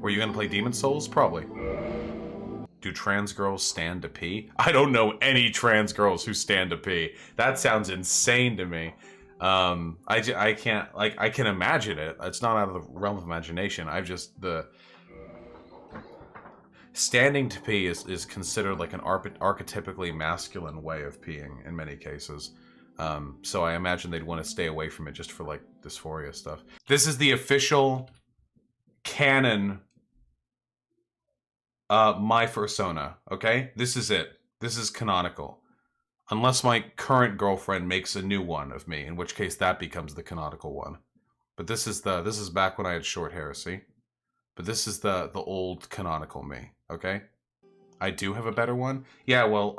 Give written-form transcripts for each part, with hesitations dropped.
Were you gonna play Demon Souls? Probably. Do trans girls stand to pee? I don't know any trans girls who stand to pee. That sounds insane to me. I can't, like, I can imagine it. It's not out of the realm of imagination. Standing to pee is considered like an archetypically masculine way of peeing in many cases. So I imagine they'd want to stay away from it just for, like, dysphoria stuff. This is the official canon my persona, okay? This is it. This is canonical. Unless my current girlfriend makes a new one of me, in which case that becomes the canonical one. But this is back when I had short hair, see? But this is the old canonical me, okay? I do have a better one? Yeah, well,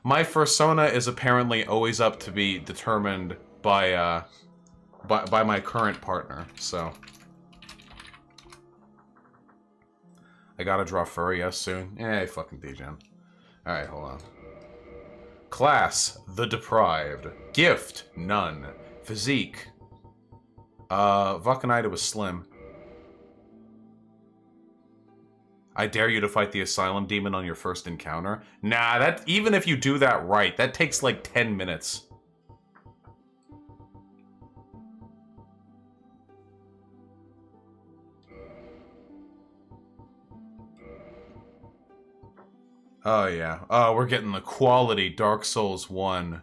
my persona is apparently always up to be determined by my current partner, so... I gotta draw furry, yes, soon. Eh, fucking degen. Alright, hold on. Class, the deprived. Gift, none. Physique. Vulcanite was slim. I dare you to fight the asylum demon on your first encounter. Nah, even if you do that right, that takes like 10 minutes. Oh, yeah. Oh, we're getting the quality Dark Souls 1.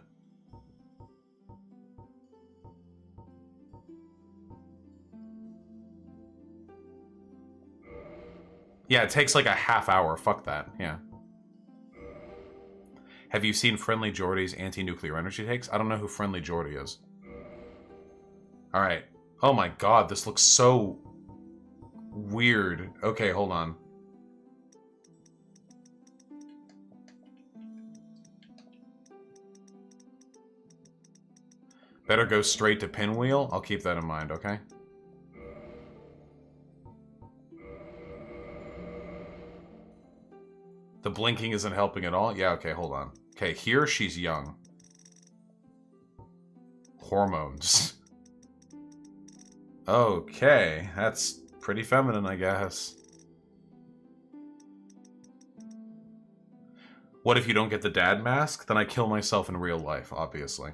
Yeah, it takes like a half hour. Fuck that. Yeah. Have you seen Friendly Jordy's anti-nuclear energy takes? I don't know who Friendly Jordy is. Alright. Oh my god, this looks so weird. Okay, hold on. Better go straight to pinwheel? I'll keep that in mind, okay? The blinking isn't helping at all? Yeah, okay, hold on. Okay, here she's young. Hormones. Okay, that's pretty feminine, I guess. What if you don't get the dad mask? Then I kill myself in real life, obviously.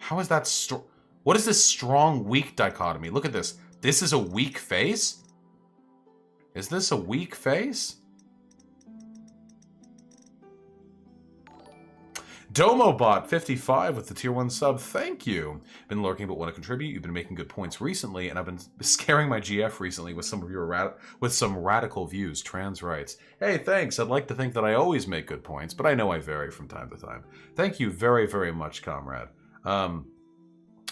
How is that what is this strong-weak dichotomy? Look at this. This is a weak face? Is this a weak face? Domobot55 with the tier 1 sub. Thank you. Been lurking but want to contribute. You've been making good points recently, and I've been scaring my GF recently with some of your some radical views. Trans rights. Hey, thanks. I'd like to think that I always make good points, but I know I vary from time to time. Thank you very, very much, comrade.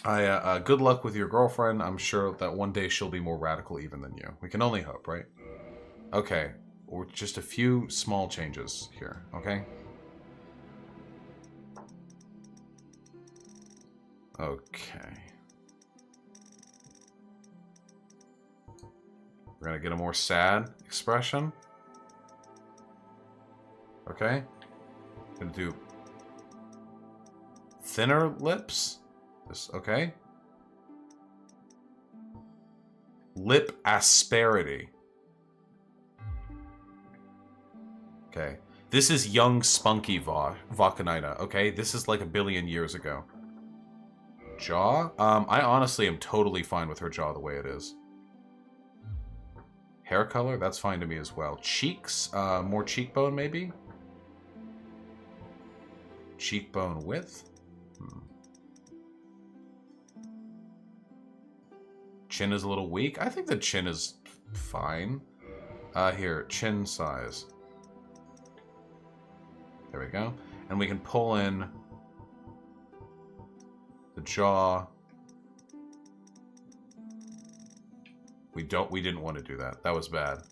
Good luck with your girlfriend. I'm sure that one day she'll be more radical even than you. We can only hope, right? Okay, or just a few small changes here, okay? Okay. We're gonna get a more sad expression. Okay. Gonna do thinner lips. This, okay. Lip asperity. Okay. This is young spunky Vulcanita, okay? This is like 1 billion years ago. Jaw? I honestly am totally fine with her jaw the way it is. Hair color? That's fine to me as well. Cheeks? More cheekbone, maybe? Cheekbone width? Chin is a little weak. I think the chin is fine. Here, chin size. There we go. And we can pull in the jaw. We didn't want to do that. That was bad.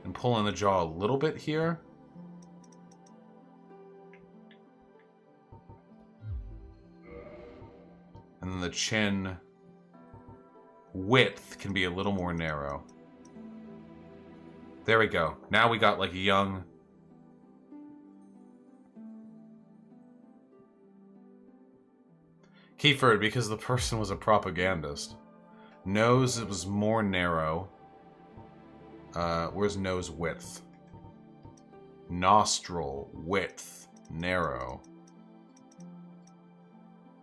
And pull in the jaw a little bit here. And then the chin width can be a little more narrow. There we go. Now we got like a young Keyford, because the person was a propagandist. Nose, it was more narrow. Where's nose width? Nostril width. Narrow.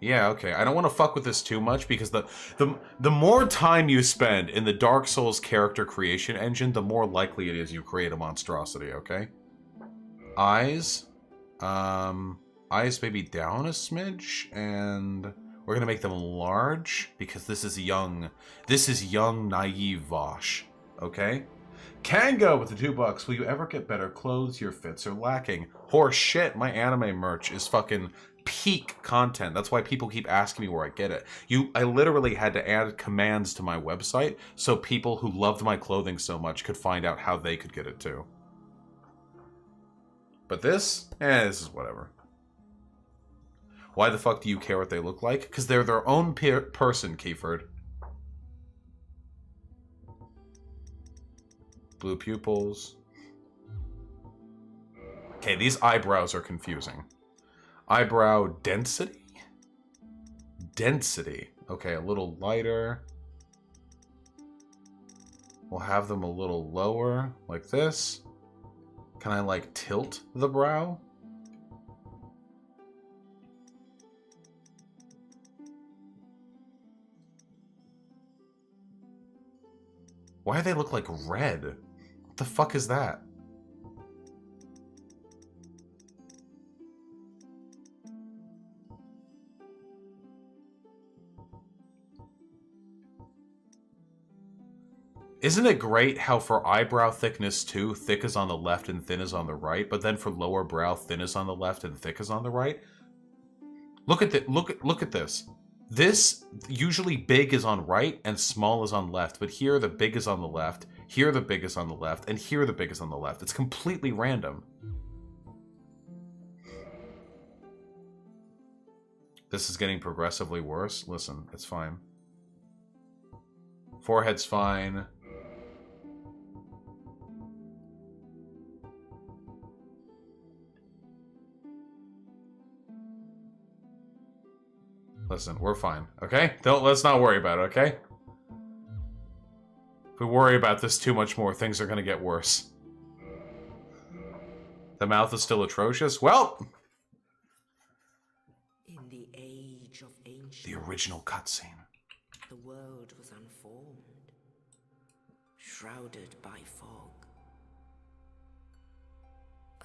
Yeah, okay. I don't want to fuck with this too much because the more time you spend in the Dark Souls character creation engine, the more likely it is you create a monstrosity, okay? Eyes. Eyes maybe down a smidge, and we're gonna make them large because this is young. This is young, naive Vaush, okay? Kanga with the $2. Will you ever get better clothes? Your fits are lacking. Horse shit, my anime merch is fucking peak content. That's why people keep asking me where I get it. I literally had to add commands to my website so people who loved my clothing so much could find out how they could get it too. But this is whatever. Why the fuck do you care what they look like? Because they're their own person, Keyford. Blue pupils. Okay, these eyebrows are confusing. Eyebrow density? Density. Okay, a little lighter. We'll have them a little lower, like this. Can I, like, tilt the brow? Why do they look like red? What the fuck is that? Isn't it great how for eyebrow thickness too, thick is on the left and thin is on the right, but then for lower brow, thin is on the left and thick is on the right? Look at this. This, usually big is on right and small is on left, but here the big is on the left, here the big is on the left, and here the big is on the left. It's completely random. This is getting progressively worse. Listen, it's fine. Forehead's fine. Listen, we're fine, okay? Let's not worry about it, okay? If we worry about this too much more, things are gonna get worse. The mouth is still atrocious? Well! In the age of ancient, the original cutscene. The world was unformed, shrouded by fog.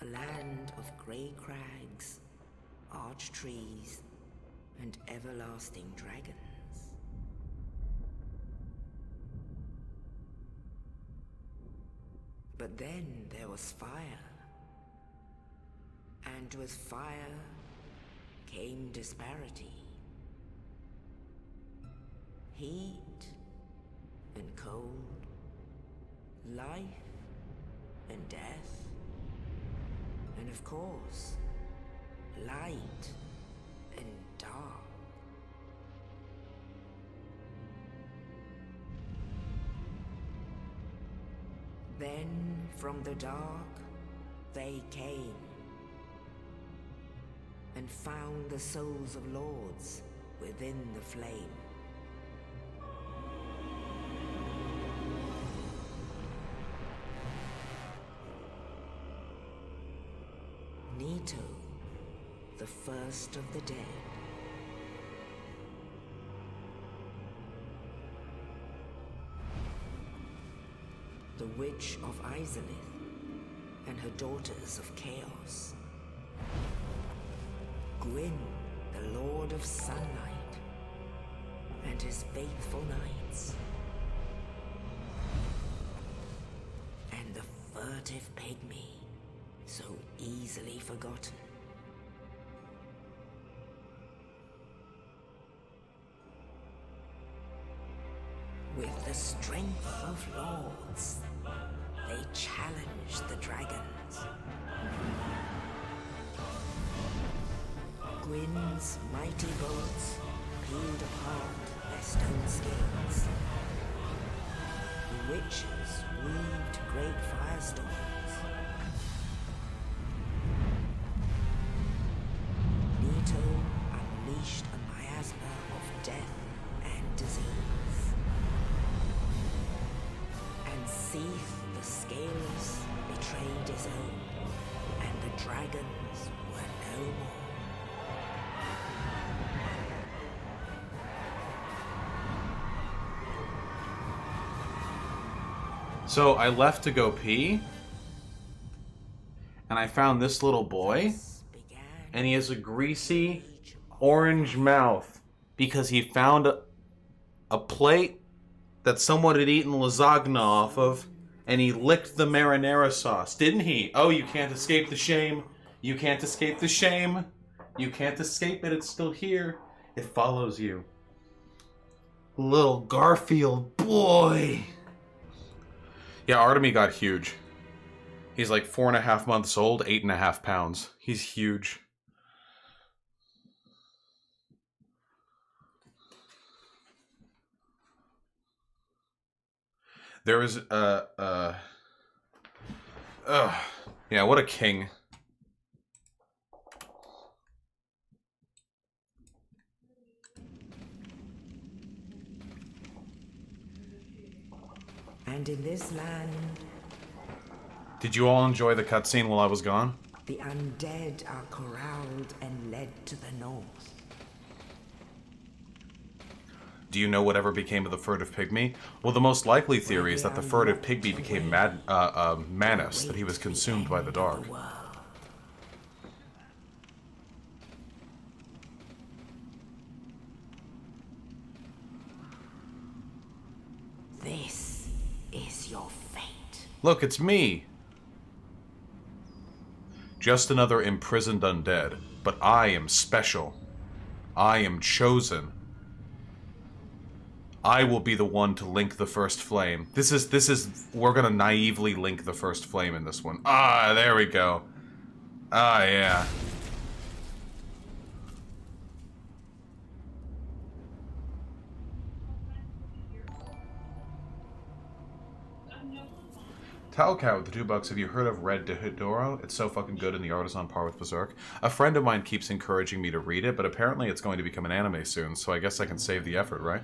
A land of grey crags, arch trees, and everlasting dragons. But then there was fire, and with fire came disparity. Heat and cold, life and death, and of course, light and dark. Then from the dark they came and found the souls of lords within the flame. Nito, the first of the dead. The Witch of Izalith and her daughters of Chaos. Gwyn, the Lord of Sunlight, and his faithful knights. And the furtive pygmy, so easily forgotten. With the strength of lords, they challenged the dragons. Gwyn's mighty bolts peeled apart their stone scales. The witches weaved great firestorms. Nito unleashed a miasma his own, and the dragons were no more. So I left to go pee, and I found this little boy, and he has a greasy orange mouth because he found a plate that someone had eaten lasagna off of, and he licked the marinara sauce, didn't he? Oh, you can't escape the shame. You can't escape the shame. You can't escape it. It's still here. It follows you. Little Garfield boy. Yeah, Artemy got huge. He's like 4.5 months old, 8.5 pounds. He's huge. There is yeah, what a king. And in this land, did you all enjoy the cutscene while I was gone? the undead are corralled and led to the north. Do you know whatever became of the furtive pygmy? Well, the most likely theory is that the furtive pygmy became Manus, that he was consumed by the dark. This is your fate. Look, it's me! Just another imprisoned undead, but I am special. I am chosen. I will be the one to link the first flame. We're gonna naively link the first flame in this one. Ah, there we go. Ah, yeah. Talcow with the $2. Have you heard of Red Dehidoro? It's so fucking good and the art is on par with Berserk. A friend of mine keeps encouraging me to read it, but apparently it's going to become an anime soon, so I guess I can save the effort, right?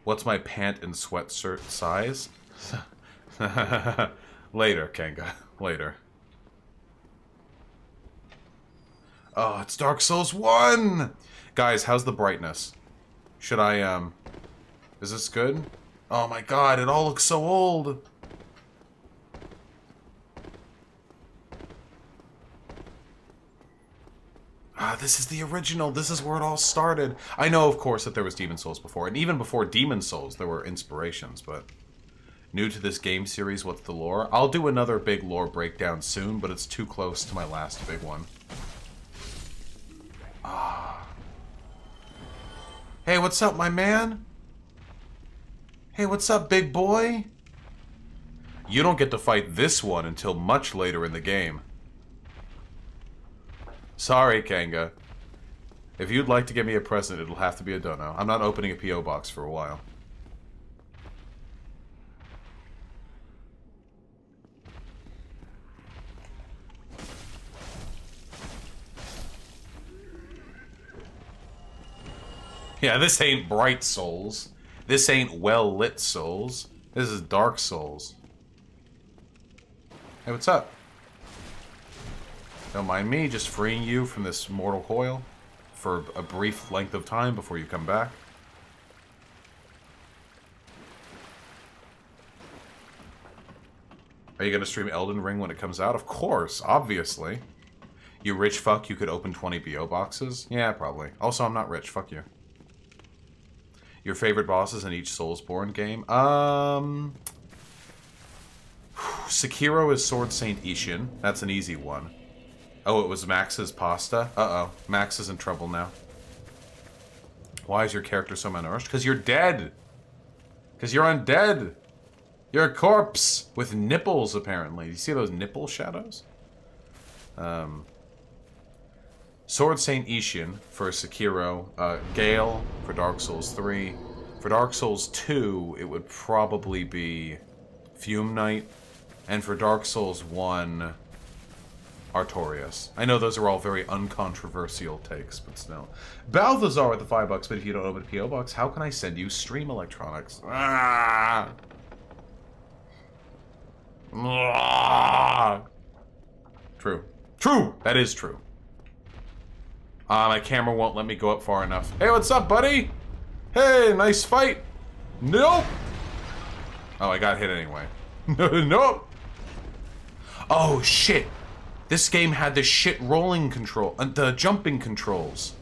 What's my pant and sweatshirt size? Later, Kenga. Later. Oh, it's Dark Souls 1! Guys, how's the brightness? Should I, is this good? Oh my god, it all looks so old! Ah, this is the original. This is where it all started. I know, of course, that there was Demon Souls before. And even before Demon Souls, there were inspirations, but... New to this game series, what's the lore? I'll do another big lore breakdown soon, but it's too close to my last big one. Ah. Hey, what's up, my man? Hey, what's up, big boy? You don't get to fight this one until much later in the game. Sorry, Kanga. If you'd like to give me a present, it'll have to be a dono. I'm not opening a P.O. box for a while. Yeah, this ain't Bright Souls. This ain't well-lit Souls. This is Dark Souls. Hey, what's up? Don't mind me just freeing you from this mortal coil for a brief length of time before you come back. Are you going to stream Elden Ring when it comes out? Of course, obviously. You rich fuck, you could open 20 BO boxes? Yeah, probably. Also, I'm not rich, fuck you. Your favorite bosses in each Soulsborne game? Sekiro is Sword Saint Ishin. That's an easy one. Oh, it was Max's pasta? Uh-oh. Max is in trouble now. Why is your character so malnourished? Because you're dead! Because you're undead! You're a corpse! With nipples, apparently. You see those nipple shadows? Sword Saint Ishin for Sekiro. Gale for Dark Souls 3. For Dark Souls 2, it would probably be Fume Knight. And for Dark Souls 1... Artorias. I know those are all very uncontroversial takes, but still. Balthazar with the $5, but if you don't open a P.O. box, how can I send you stream electronics? Ah! True. True! That is true. My camera won't let me go up far enough. Hey, what's up, buddy? Hey, nice fight. Nope. Oh, I got hit anyway. Nope. Oh, shit. This game had the shit rolling control, the jumping controls.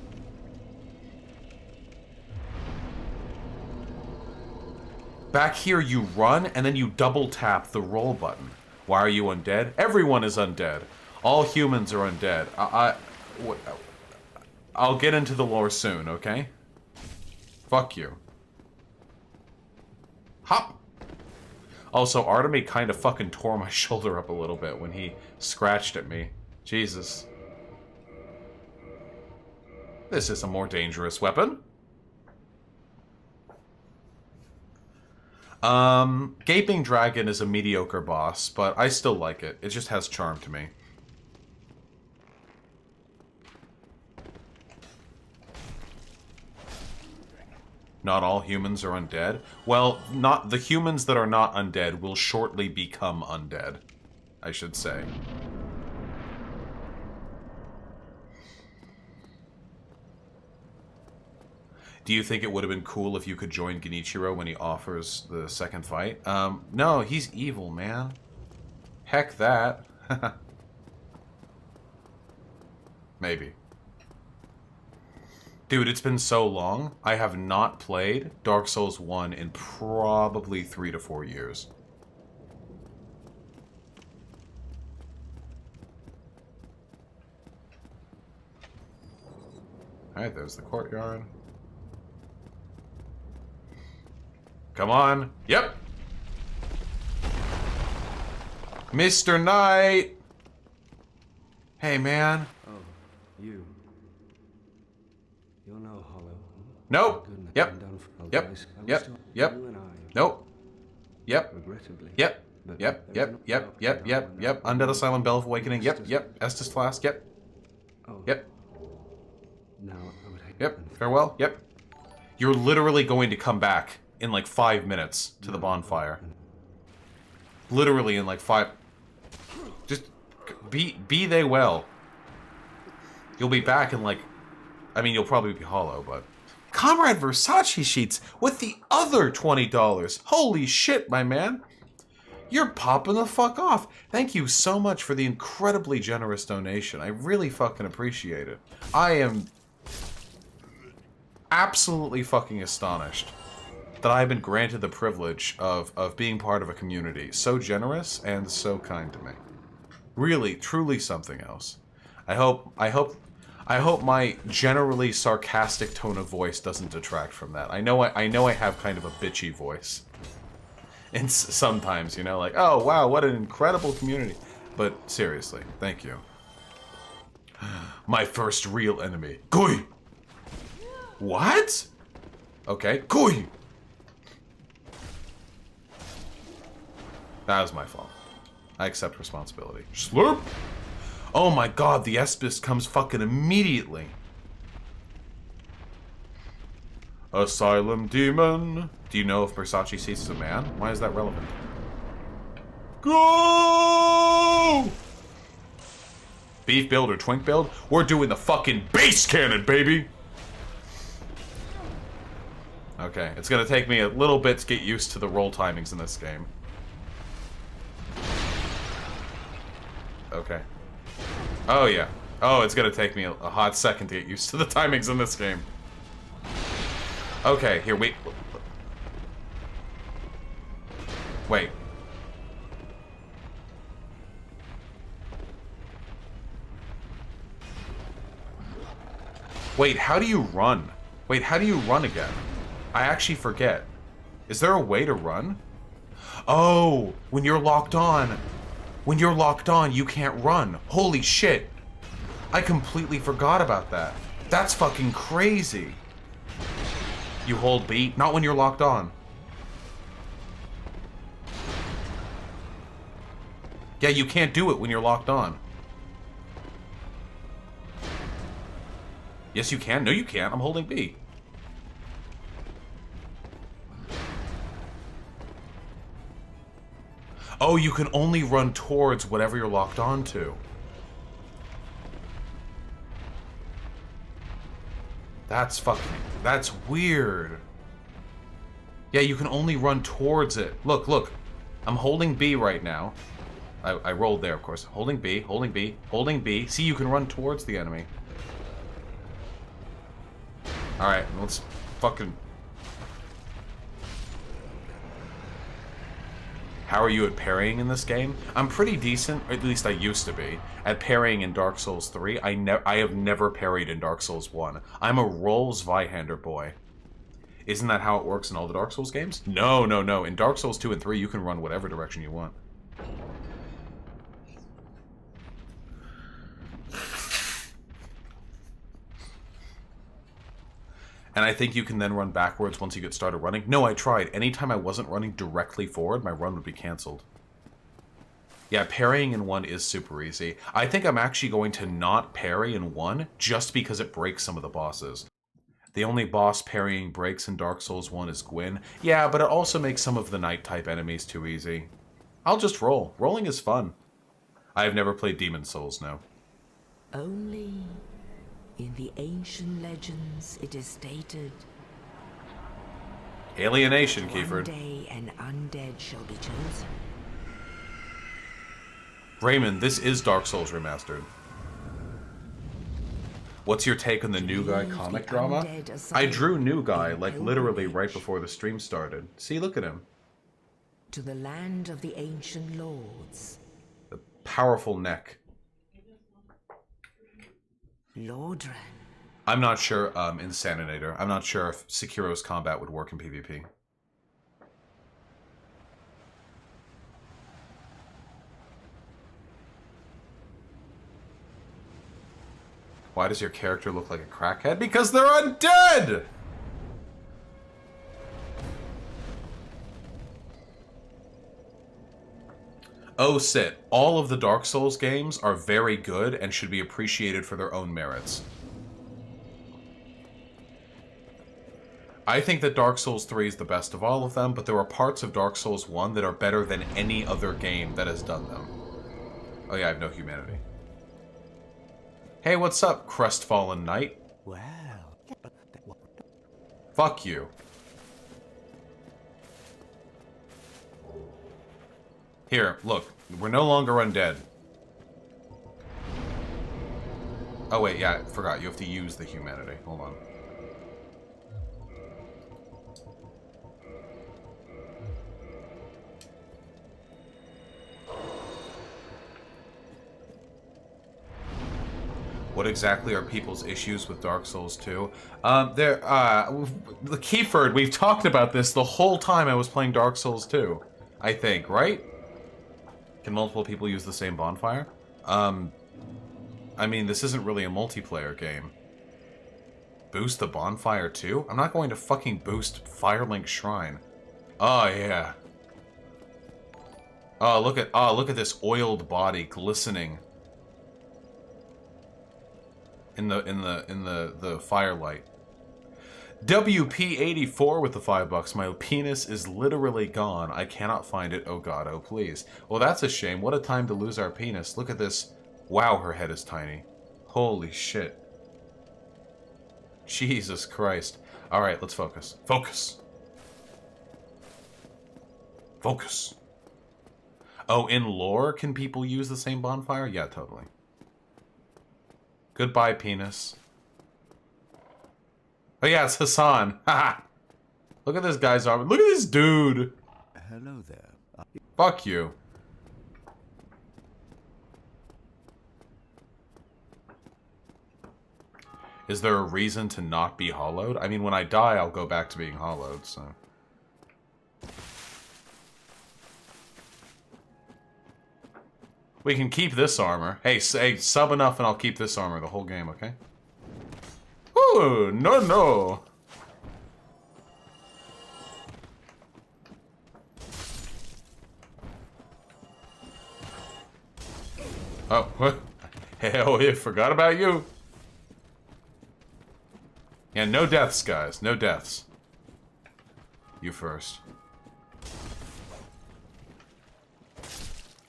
Back here, you run, and then you double tap the roll button. Why are you undead? Everyone is undead. All humans are undead. I'll get into the lore soon, okay? Fuck you. Hop! Also, Artemy kind of fucking tore my shoulder up a little bit when he scratched at me. Jesus. This is a more dangerous weapon. Gaping Dragon is a mediocre boss, but I still like it. It just has charm to me. Not all humans are undead. Well, not the humans that are not undead will shortly become undead, I should say. Do you think it would have been cool if you could join Genichiro when he offers the second fight? No, he's evil, man. Heck that. Maybe. Dude, it's been so long. I have not played Dark Souls 1 in probably 3 to 4 years. Alright, there's the courtyard. Come on. Yep. Mr. Knight. Hey, man. Oh, you. You're no hollow. Nope. Yep. Yep. Yep. Yep. Nope. Yep. Regrettably. Yep. Yep. Yep. Yep. Yep. Yep. Yep. Undead Asylum, Bell of Awakening. Yep. Yep. Estus Flask. Yep. Yep. Now I would hate. Yep. Farewell. Yep. You're literally going to come back in like 5 minutes to the bonfire. Literally in like 5. Just be they well. You'll be back in like. I mean, you'll probably be hollow, but. Comrade Versace sheets with the other $20. Holy shit, my man. You're popping the fuck off. Thank you so much for the incredibly generous donation. I really fucking appreciate it. I am absolutely fucking astonished that I've been granted the privilege of being part of a community so generous and so kind to me. Really, truly something else. I hope my generally sarcastic tone of voice doesn't detract from that. I know I have kind of a bitchy voice. And sometimes, you know, like, oh wow, what an incredible community. But seriously, thank you. My first real enemy. Goi! What? Okay, Goi! That was my fault. I accept responsibility. Slurp! Oh my god, the Espis comes fucking immediately. Asylum Demon. Do you know if Versace Seats is a man? Why is that relevant? Go! Beef build or twink build? We're doing the fucking base cannon, baby! Okay, it's gonna take me a little bit to get used to the roll timings in this game. Okay. Oh, yeah. Oh, it's gonna take me a hot second to get used to the timings in this game. Okay, here, wait. Wait. Wait, how do you run? Wait, how do you run again? I actually forget. Is there a way to run? Oh, when you're locked on. When you're locked on, you can't run. Holy shit. I completely forgot about that. That's fucking crazy. You hold B, not when you're locked on. Yeah, you can't do it when you're locked on. Yes, you can. No, you can't. I'm holding B. Oh, you can only run towards whatever you're locked onto. That's weird. Yeah, you can only run towards it. Look, look. I'm holding B right now. I rolled there, of course. Holding B, holding B, holding B. See, you can run towards the enemy. Alright, let's fucking... How are you at parrying in this game? I'm pretty decent, or at least I used to be, at parrying in Dark Souls 3. I have never parried in Dark Souls 1. I'm a roll Zweihander boy. Isn't that how it works in all the Dark Souls games? No, no, no. In Dark Souls 2 and 3, you can run whatever direction you want. And I think you can then run backwards once you get started running. No, I tried. Anytime I wasn't running directly forward, my run would be cancelled. Yeah, parrying in 1 is super easy. I think I'm actually going to not parry in 1 just because it breaks some of the bosses. The only boss parrying breaks in Dark Souls 1 is Gwyn. Yeah, but it also makes some of the Knight-type enemies too easy. I'll just roll. Rolling is fun. I have never played Demon Souls, no. Only in the ancient legends it is stated, Alienation, one Kiefer. day an undead shall be chosen. Raymond, this is Dark Souls Remastered. What's your take on the New Guy comic drama? I drew New Guy, like, literally right before the stream started. See, look at him. To the land of the ancient lords. The powerful neck. Lordran. I'm not sure, Insaninator. I'm not sure if Sekiro's combat would work in PvP. Why does your character look like a crackhead? Because they're undead! Oh, Sit. All of the Dark Souls games are very good and should be appreciated for their own merits. I think that Dark Souls 3 is the best of all of them, but there are parts of Dark Souls 1 that are better than any other game that has done them. Oh yeah, I have no humanity. Hey, what's up, crestfallen knight? Well... Fuck you. Here, look. We're no longer undead. Oh wait, yeah, I forgot. You have to use the humanity. Hold on. What exactly are people's issues with Dark Souls 2? Kiefer, we've talked about this the whole time I was playing Dark Souls 2. I think, right? Can multiple people use the same bonfire? I mean, this isn't really a multiplayer game. Boost the bonfire too? I'm not going to fucking boost Firelink Shrine. Oh, yeah. Oh, look at this oiled body glistening in the firelight. WP84 with the $5. My penis is literally gone. I cannot find it. Oh god, oh please. Well, that's a shame. What a time to lose our penis. Look at this. Wow, her head is tiny. Holy shit. Jesus Christ. Alright, let's focus. Focus. Focus. Oh, in lore, can people use the same bonfire? Yeah, totally. Goodbye, penis. Oh yeah, it's Hassan. Haha. Look at this guy's arm. Look at this dude. Hello there. Fuck you. Is there a reason to not be hollowed? I mean, when I die, I'll go back to being hollowed, so... We can keep this armor. Hey, sub enough and I'll keep this armor the whole game, okay? Ooh, no, no. Oh, what? Hell yeah, forgot about you. Yeah, no deaths, guys. No deaths. You first.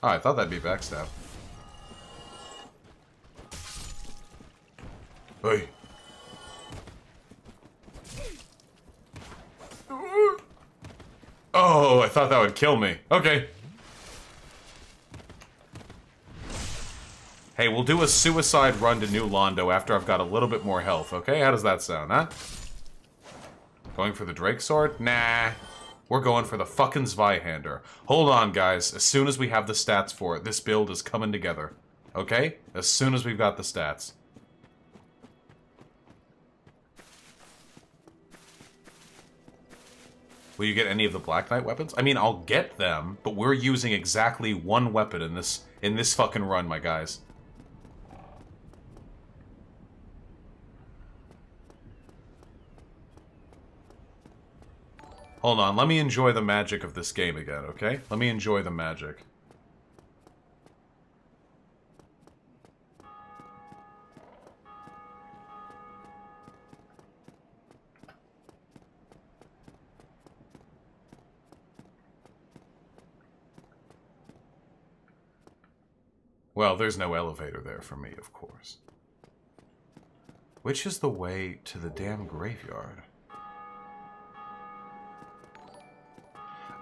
Oh, I thought that'd be backstab. Hey. Oh, I thought that would kill me. Okay. Hey, we'll do a suicide run to New Londo after I've got a little bit more health, okay? How does that sound, huh? Going for the Drake Sword? Nah. We're going for the fucking Zweihander. Hold on, guys. As soon as we have the stats for it, this build is coming together. Okay? As soon as we've got the stats. Will you get any of the Black Knight weapons? I mean, I'll get them, but we're using exactly one weapon in this fucking run, my guys. Hold on, let me enjoy the magic of this game again, okay? Let me enjoy the magic. Well, there's no elevator there for me, of course. Which is the way to the damn graveyard?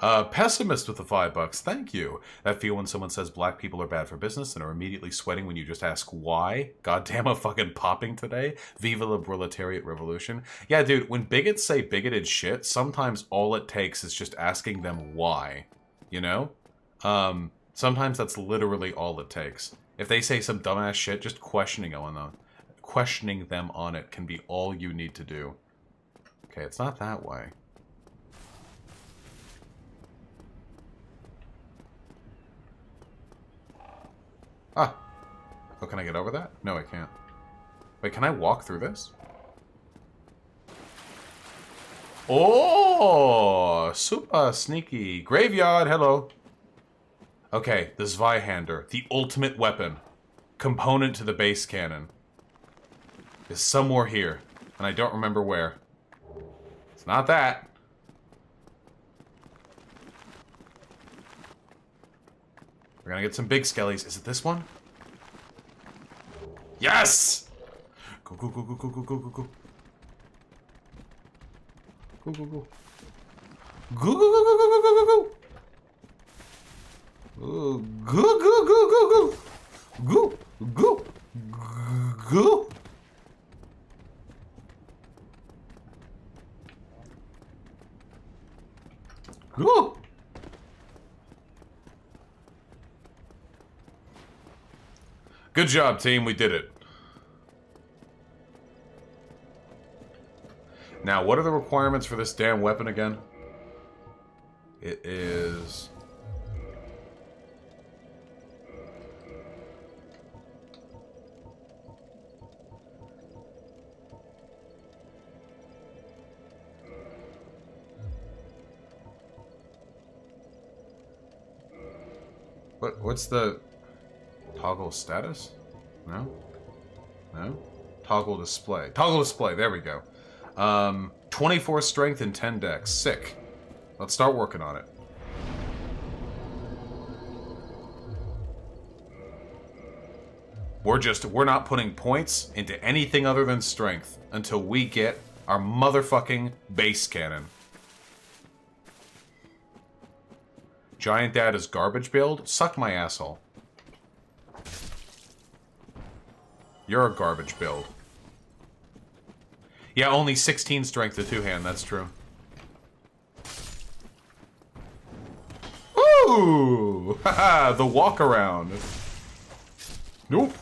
Pessimist with the $5. Thank you. That feel when someone says black people are bad for business and are immediately sweating when you just ask why? Goddamn, I'm fucking popping today. Viva la proletariat revolution. Yeah, dude, when bigots say bigoted shit, sometimes all it takes is just asking them why. You know? Sometimes that's literally all it takes. If they say some dumbass shit, just questioning them on it can be all you need to do. Okay, it's not that way. Ah. Oh, can I get over that? No, I can't. Wait, can I walk through this? Oh! Super sneaky. Graveyard, hello. Okay, the Zweihander, the ultimate weapon, component to the base cannon, is somewhere here, and I don't remember where. It's not that. We're gonna get some big skellies. Is it this one? Yes! Go, go, go, go, go, go, go, go, go. Go, go, go. Go, go, go, go, go, go, go, go. Go, go, go, go, go. Go, go, go. Go. Good job, team. We did it. Now, what are the requirements for this damn weapon again? It is... What's the... Toggle status? No? No? Toggle display. Toggle display, there we go. 24 strength and 10 dex. Sick. Let's start working on it. We're not putting points into anything other than strength until we get our motherfucking base cannon. Giant Dad is garbage build? Suck my asshole. You're a garbage build. Yeah, only 16 strength to two-hand, that's true. Ooh! Haha, the walk around. Nope.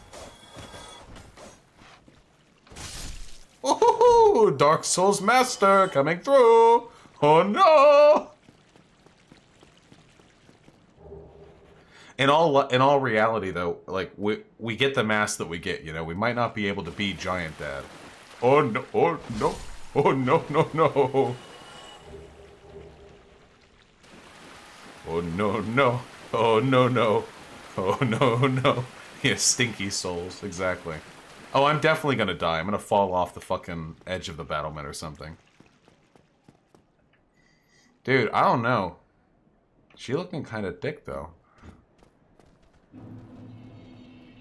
Ooh, Dark Souls Master coming through. Oh no! In all reality, though, like we get the mask that we get. You know, we might not be able to be Giant Dad. Oh no! Oh no! Oh no! No no! Oh no no! Oh no no! Oh no no! Yeah, stinky souls, exactly. Oh, I'm definitely gonna die. I'm gonna fall off the fucking edge of the battlement or something. Dude, I don't know. She looking kind of thick though.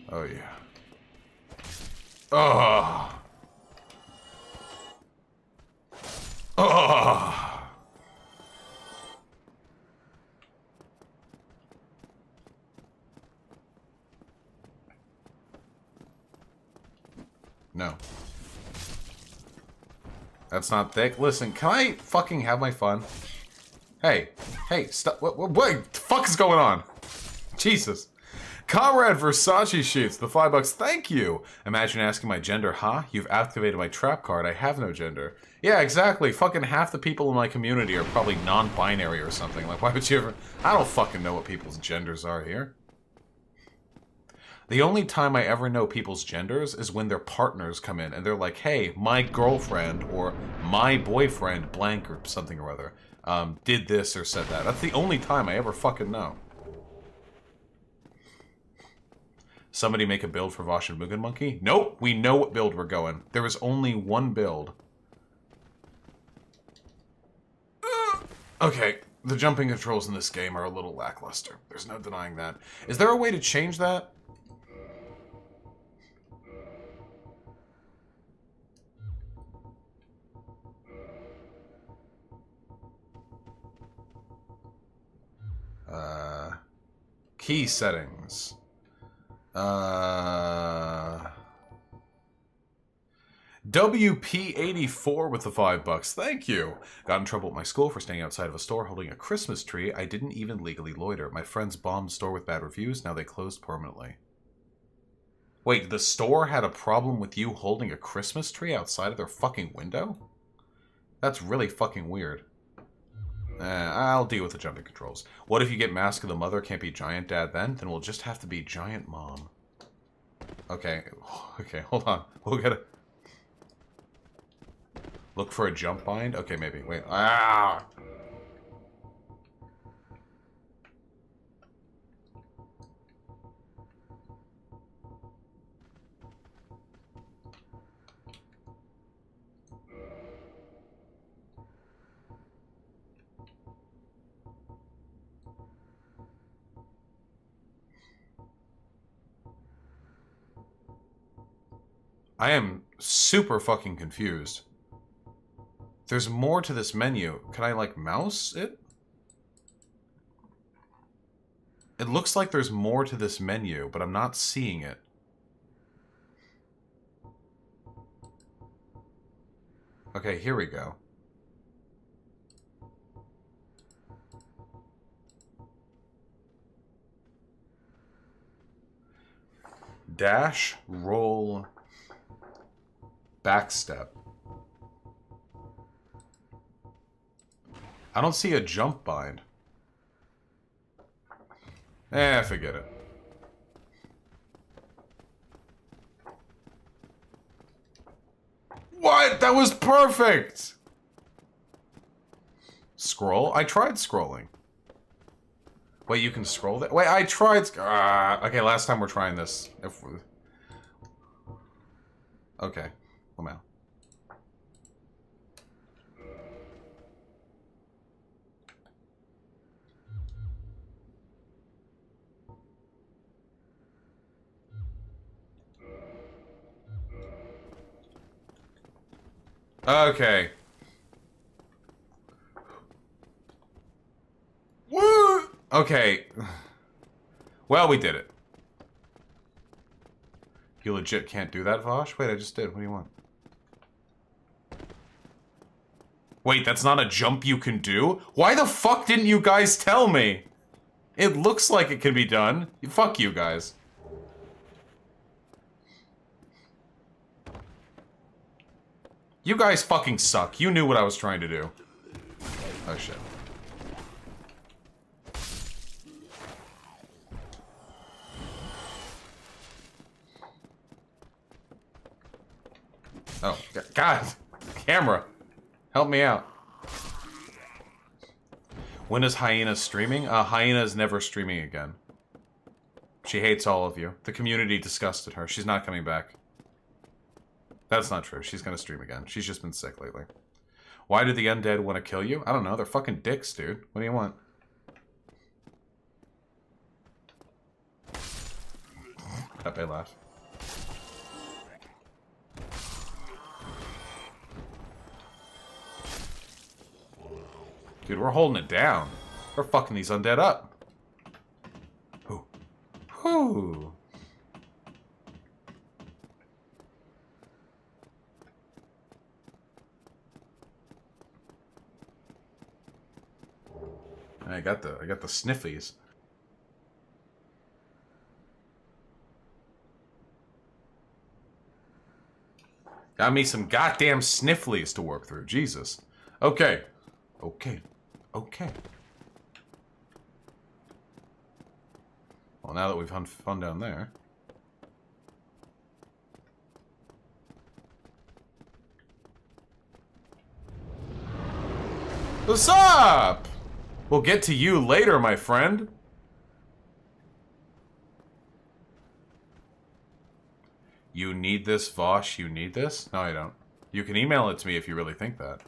Oh, yeah. Oh. Oh. No. That's not thick. Listen, can I fucking have my fun? Hey. Hey, stop. What the fuck is going on? Jesus. Comrade Versace Sheets, the $5. Thank you. Imagine asking my gender, huh? You've activated my trap card. I have no gender. Yeah, exactly. Fucking half the people in my community are probably non-binary or something. Like, why would you ever... I don't fucking know what people's genders are here. The only time I ever know people's genders is when their partners come in and they're like, hey, my girlfriend or my boyfriend blank or something or other did this or said that. That's the only time I ever fucking know. Somebody make a build for Vaush and Mugen Monkey? Nope, we know what build we're going. There is only one build. Okay, the jumping controls in this game are a little lackluster. There's no denying that. Is there a way to change that? Key settings. WP84 with the $5. Thank you. Got in trouble at my school for staying outside of a store holding a Christmas tree. I didn't even legally loiter. My friends bombed the store with bad reviews. Now they closed permanently. Wait, the store had a problem with you holding a Christmas tree outside of their fucking window? That's really fucking weird. I'll deal with the jumping controls. What if you get Mask of the Mother, can't be Giant Dad then? Then we'll just have to be Giant Mom. Okay, okay, hold on. We'll get it. Look for a jump bind? Okay, maybe. Wait. Ah! I am super fucking confused. There's more to this menu. Can I, like, mouse it? It looks like there's more to this menu, but I'm not seeing it. Okay, here we go. Dash, roll, backstep. I don't see a jump bind. Forget it. What? That was perfect! Scroll? I tried scrolling. Wait, you can scroll that? Wait, I tried... okay, last time we're trying this. Okay. I'm out. Okay. Woo! Okay. Well, we did it. You legit can't do that, Vaush? Wait, I just did. What do you want? Wait, that's not a jump you can do? Why the fuck didn't you guys tell me? It looks like it can be done. Fuck you guys. You guys fucking suck. You knew what I was trying to do. Oh, shit. Oh, God. Camera. Help me out. When is Hyena streaming? Hyena is never streaming again. She hates all of you. The community disgusted her. She's not coming back. That's not true. She's gonna stream again. She's just been sick lately. Why do the undead want to kill you? I don't know. They're fucking dicks, dude. What do you want? Pepe laugh. Dude, we're holding it down. We're fucking these undead up. Ooh. Whew. I got the sniffies. Got me some goddamn snifflies to work through. Jesus. Okay. Okay. Okay. Well, now that we've had fun down there. What's up? We'll get to you later, my friend. You need this, Vaush? You need this? No, I don't. You can email it to me if you really think that.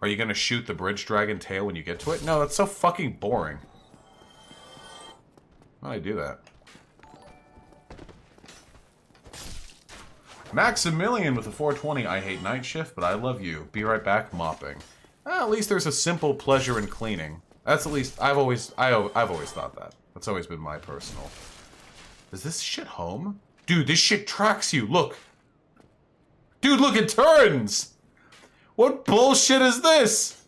Are you gonna shoot the bridge dragon tail when you get to it? No, that's so fucking boring. Why do I do that? Maximilian with a 420. I hate night shift, but I love you. Be right back, mopping. Well, at least there's a simple pleasure in cleaning. That's at least I've always thought that. That's always been my personal. Is this shit home? Dude, this shit tracks you. Look. Dude, look, it turns. What bullshit is this?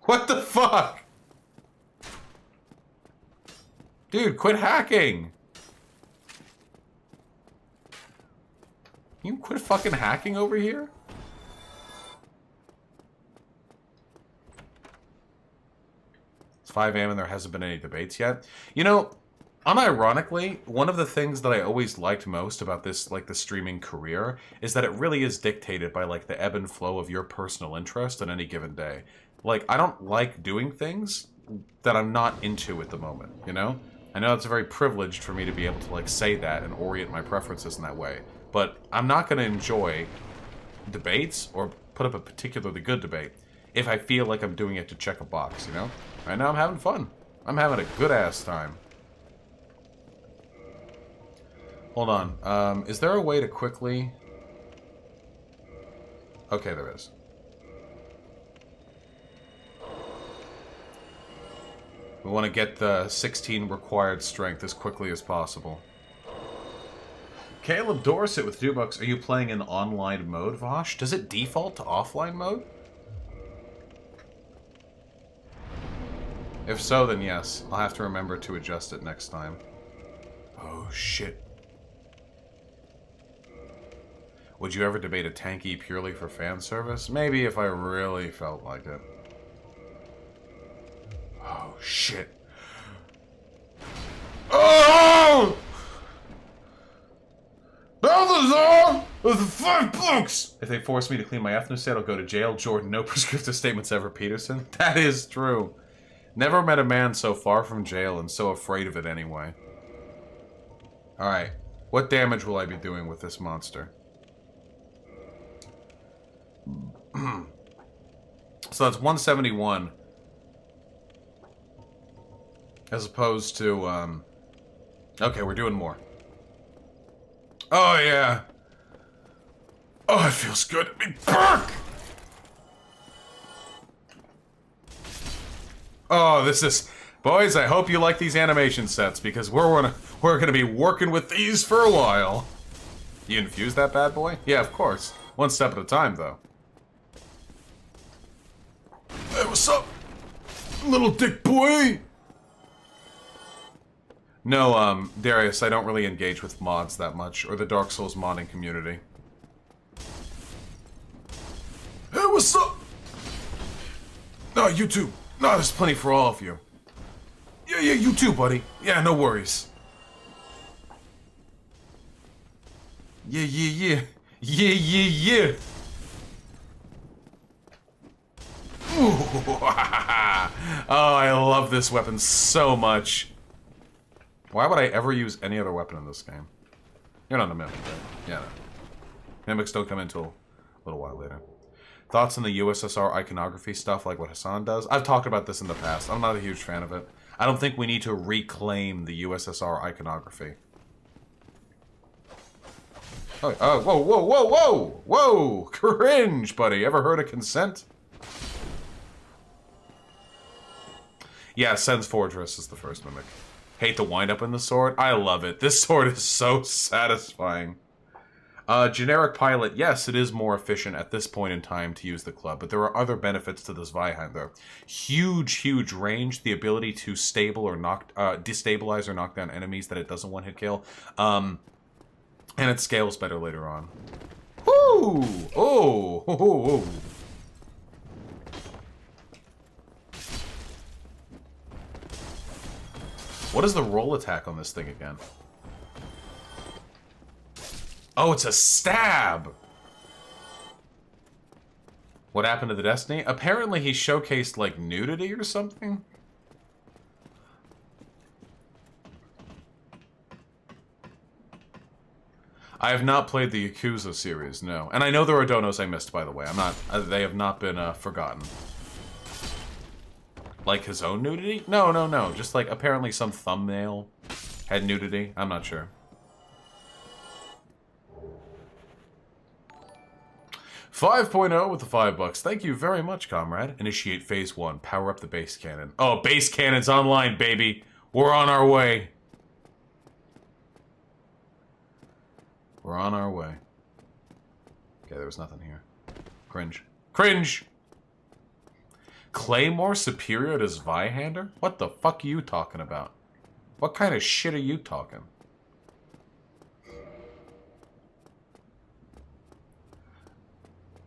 What the fuck? Dude, quit hacking. Can you quit fucking hacking over here? It's 5 a.m. and there hasn't been any debates yet. You know, unironically, one of the things that I always liked most about this, like, the streaming career, is that it really is dictated by, like, the ebb and flow of your personal interest on any given day. Like, I don't like doing things that I'm not into at the moment, you know? I know it's very privileged for me to be able to, like, say that and orient my preferences in that way. But I'm not going to enjoy debates or put up a particularly good debate if I feel like I'm doing it to check a box, you know? Right now I'm having fun. I'm having a good-ass time. Hold on. Is there a way to quickly... Okay, there is. We want to get the 16 required strength as quickly as possible. Caleb Dorset with $2. Are you playing in online mode, Vaush? Does it default to offline mode? If so, then yes. I'll have to remember to adjust it next time. Oh, shit. Would you ever debate a tanky purely for fan service? Maybe if I really felt like it. Oh, shit. Oh! Balthazar! With $5! If they force me to clean my ethnostate, I'll go to jail. Jordan, no prescriptive statements ever, Peterson. That is true. Never met a man so far from jail and so afraid of it anyway. Alright. What damage will I be doing with this monster? So that's 171. As opposed to, okay, we're doing more. Oh, yeah. Oh, it feels good. Big perk! Oh, this is... Boys, I hope you like these animation sets, because we're gonna be working with these for a while. You infuse that bad boy? Yeah, of course. One step at a time, though. Hey, what's up? Little dick boy! No, Darius, I don't really engage with mods that much, or the Dark Souls modding community. Hey, what's up? No, you too. No, there's plenty for all of you. Yeah, you too, buddy. Yeah, no worries. Yeah. Yeah. Ooh. Oh, I love this weapon so much. Why would I ever use any other weapon in this game? You're not a mimic, right? Yeah, no. Mimics don't come in until a little while later. Thoughts on the USSR iconography stuff, like what Hassan does? I've talked about this in the past. I'm not a huge fan of it. I don't think we need to reclaim the USSR iconography. Oh, whoa, whoa, whoa, whoa! Whoa! Cringe, buddy. Ever heard of consent? Yeah, Sen's Fortress is the first mimic. Hate the wind-up in the sword. I love it. This sword is so satisfying. Generic pilot, yes, it is more efficient at this point in time to use the club, but there are other benefits to this Zweihander. Huge range, the ability to destabilize or knock down enemies that it doesn't one-hit kill, and it scales better later on. Woo! Oh! Ho, ho, ho. What is the roll attack on this thing again? Oh, it's a stab! What happened to the Destiny? Apparently he showcased, like, nudity or something? I have not played the Yakuza series, no. And I know there are donos I missed, by the way. I'm not... they have not been, forgotten. Like his own nudity? No. Just, like, apparently some thumbnail had nudity. I'm not sure. 5.0 with the $5. Thank you very much, comrade. Initiate phase 1. Power up the base cannon. Oh, base cannon's online, baby. We're on our way. We're on our way. Okay, there was nothing here. Cringe. Cringe! Claymore superior to Zweihander? What the fuck are you talking about? What kind of shit are you talking?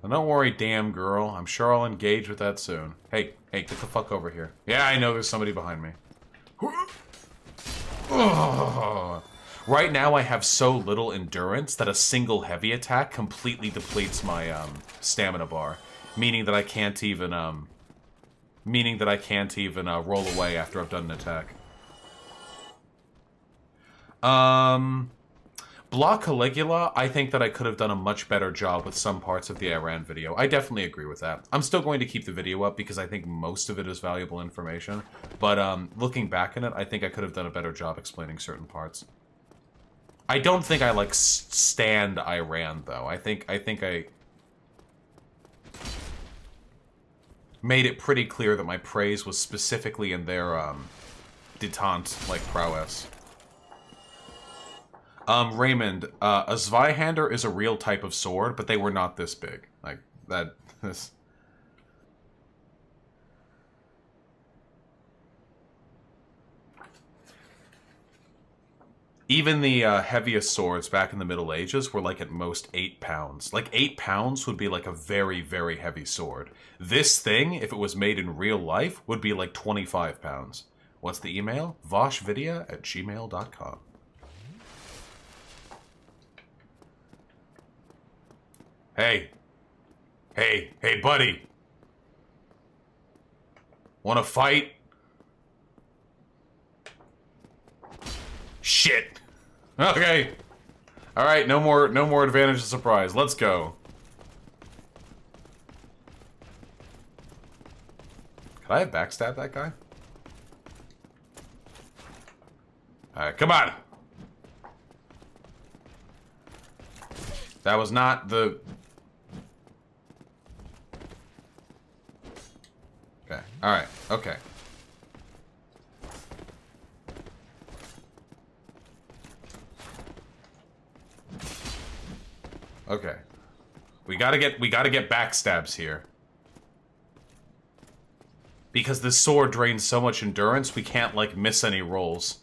Well, don't worry, damn girl. I'm sure I'll engage with that soon. Hey, get the fuck over here. Yeah, I know there's somebody behind me. Right now I have so little endurance that a single heavy attack completely depletes my stamina bar, meaning that I can't even roll away after I've done an attack. Block Caligula, I think that I could have done a much better job with some parts of the Iran video. I definitely agree with that. I'm still going to keep the video up because I think most of it is valuable information. But looking back at it, I think I could have done a better job explaining certain parts. I don't think I, like, stand Iran, though. I think I made it pretty clear that my praise was specifically in their, detente, like, prowess. Raymond, a Zweihander is a real type of sword, but they were not this big. Like, this... Even the heaviest swords back in the Middle Ages were, like, at most 8 pounds. Like, 8 pounds would be, like, a very, very heavy sword. This thing, if it was made in real life, would be, like, 25 pounds. What's the email? VOSHvideo@gmail.com. Hey, buddy. Wanna fight? Shit. Okay. All right, no more advantage of surprise. Let's go. Could I have backstabbed that guy? All right, come on. That was not the... Okay. All right. Okay. Okay. We gotta get backstabs here. Because this sword drains so much endurance, we can't, like, miss any rolls.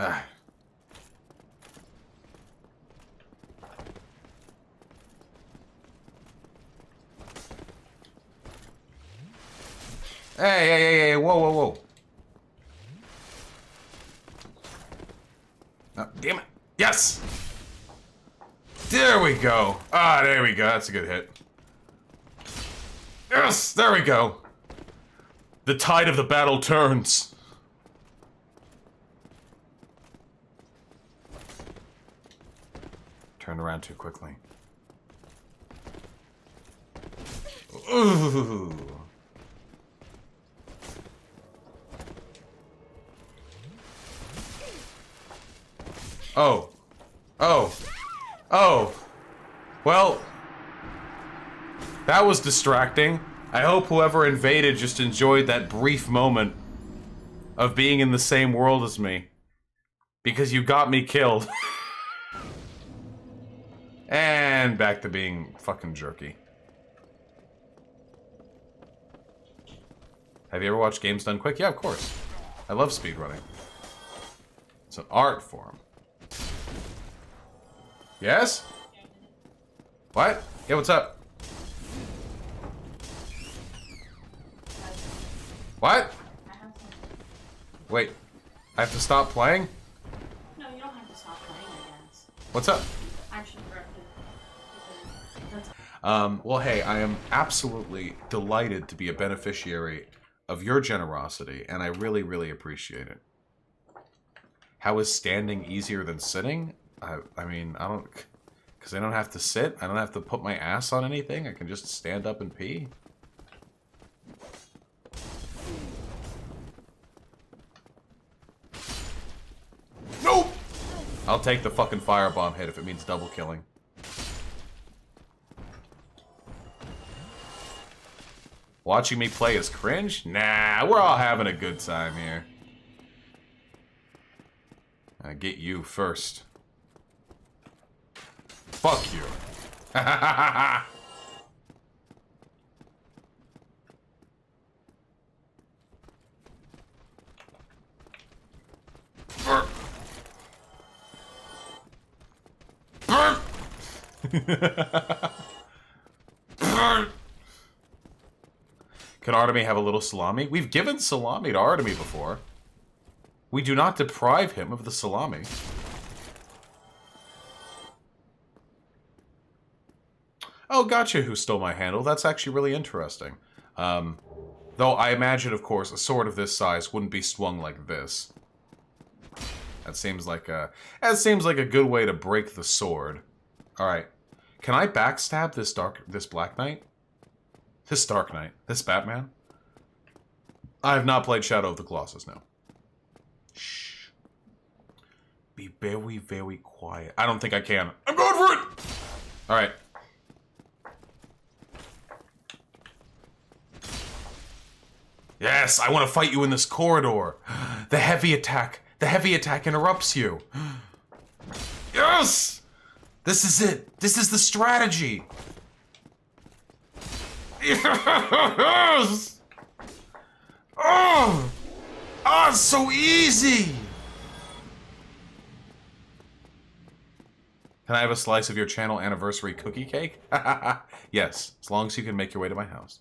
Ah. Hey, whoa. Oh, damn it. Yes! There we go. Ah, there we go. That's a good hit. Yes, there we go. The tide of the battle turns. Turned around too quickly. Ooh. Oh. Oh. Oh. Well, that was distracting. I hope whoever invaded just enjoyed that brief moment of being in the same world as me. Because you got me killed. And back to being fucking jerky. Have you ever watched Games Done Quick? Yeah, of course. I love speedrunning. It's an art form. Yes? What? Yeah, what's up? What? Wait, I have to stop playing? No, you don't have to stop playing, I guess. What's up? I should correct it. Well, hey, I am absolutely delighted to be a beneficiary of your generosity, and I really, really appreciate it. How is standing easier than sitting? I mean, I don't... Because I don't have to sit. I don't have to put my ass on anything. I can just stand up and pee. Nope! I'll take the fucking firebomb hit if it means double killing. Watching me play is cringe? Nah, we're all having a good time here. I get you first. Fuck you. Can Artemy have a little salami? We've given salami to Artemy before. We do not deprive him of the salami. Oh, gotcha, who stole my handle. That's actually really interesting. Though I imagine, of course, a sword of this size wouldn't be swung like this. That seems like a good way to break the sword. Alright. Can I backstab this Black Knight? This Dark Knight? This Batman? I have not played Shadow of the Colossus, no. Shh. Be very, very quiet. I don't think I can. I'm going for it! Alright. Yes, I want to fight you in this corridor. The heavy attack. The heavy attack interrupts you. Yes! This is it. This is the strategy. Yes! Oh! Oh, it's so easy! Can I have a slice of your channel anniversary cookie cake? Yes, as long as you can make your way to my house.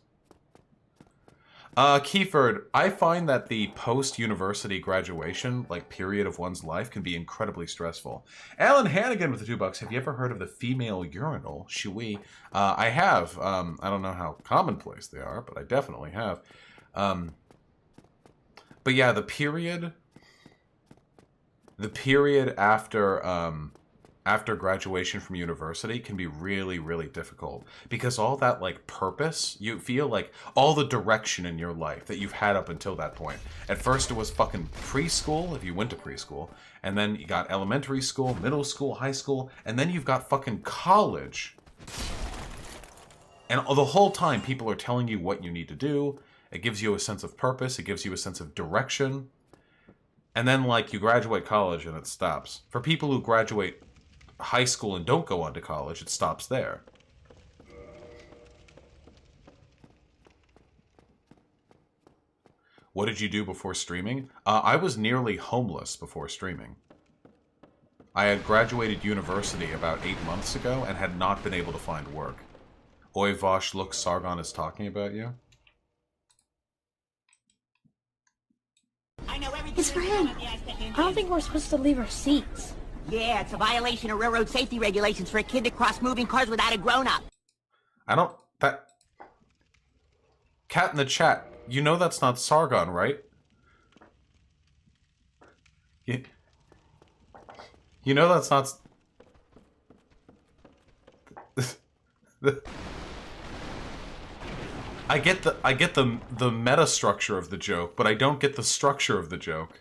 Keyford, I find that the post-university graduation, like, period of one's life can be incredibly stressful. Alan Hannigan with the $2. Have you ever heard of the female urinal? Shui. I have. I don't know how commonplace they are, but I definitely have. But yeah, the period after graduation from university can be really, really difficult because all that like purpose, you feel like all the direction in your life that you've had up until that point. At first it was fucking preschool, if you went to preschool, and then you got elementary school, middle school, high school, and then you've got fucking college. And the whole time people are telling you what you need to do. It gives you a sense of purpose, it gives you a sense of direction. And then like you graduate college and it stops. For people who graduate high school and don't go on to college, it stops there. What did you do before streaming? I was nearly homeless before streaming. I had graduated university about 8 months ago and had not been able to find work. Oi Vaush, look, Sargon is talking about you. It's for him. I don't think we're supposed to leave our seats. Yeah, it's a violation of railroad safety regulations for a kid to cross moving cars without a grown-up. Cat in the chat, you know that's not Sargon, right? You know that's not... I get the meta structure of the joke, but I don't get the structure of the joke.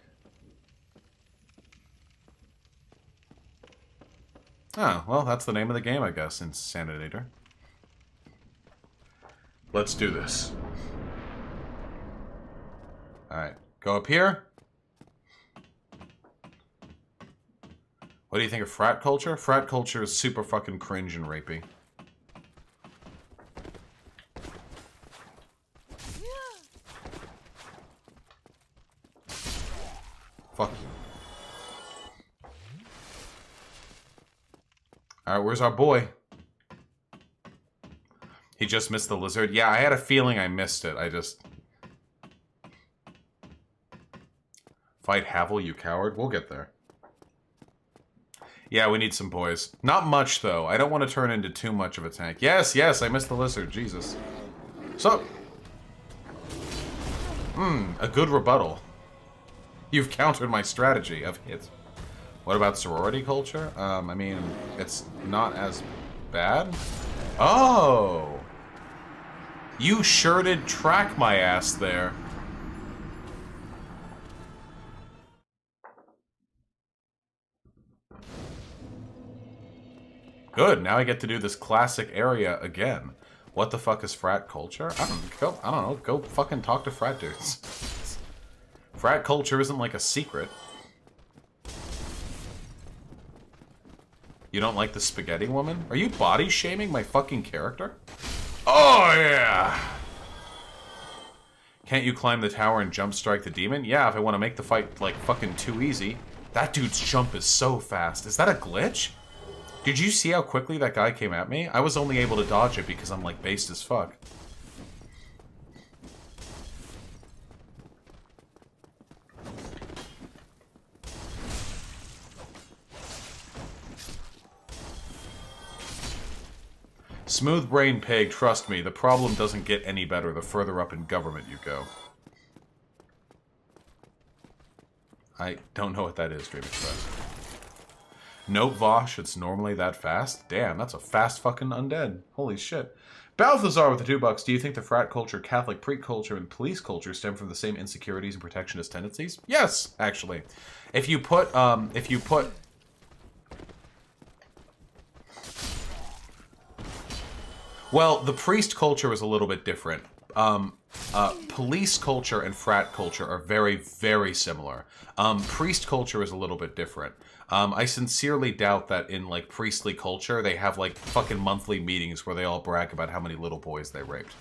Oh, well, that's the name of the game, I guess, Insanitator. Let's do this. Alright, go up here. What do you think of frat culture? Frat culture is super fucking cringe and rapey. Fuck you. Alright, where's our boy? He just missed the lizard. Yeah, I had a feeling I missed it. I just... Fight Havel, you coward. We'll get there. Yeah, we need some boys. Not much, though. I don't want to turn into too much of a tank. Yes, yes, I missed the lizard. Jesus. So... a good rebuttal. You've countered my strategy of hit. What about sorority culture? I mean, it's not as bad. Oh! You sure did track my ass there. Good, now I get to do this classic area again. What the fuck is frat culture? I don't know, go fucking talk to frat dudes. Frat culture isn't like a secret. You don't like the spaghetti woman? Are you body shaming my fucking character? Oh yeah! Can't you climb the tower and jump strike the demon? Yeah, if I want to make the fight like fucking too easy. That dude's jump is so fast. Is that a glitch? Did you see how quickly that guy came at me? I was only able to dodge it because I'm like based as fuck. Smooth brain pig, trust me, the problem doesn't get any better the further up in government you go. I don't know what that is, Dream Express. Nope, Vaush, it's normally that fast? Damn, that's a fast fucking undead. Holy shit. Balthazar with the $2. Do you think the frat culture, Catholic pre-culture, and police culture stem from the same insecurities and protectionist tendencies? Yes, actually. If you put... Well, the priest culture is a little bit different. Police culture and frat culture are very, very similar. Priest culture is a little bit different. I sincerely doubt that in, like, priestly culture, they have, like, fucking monthly meetings where they all brag about how many little boys they raped.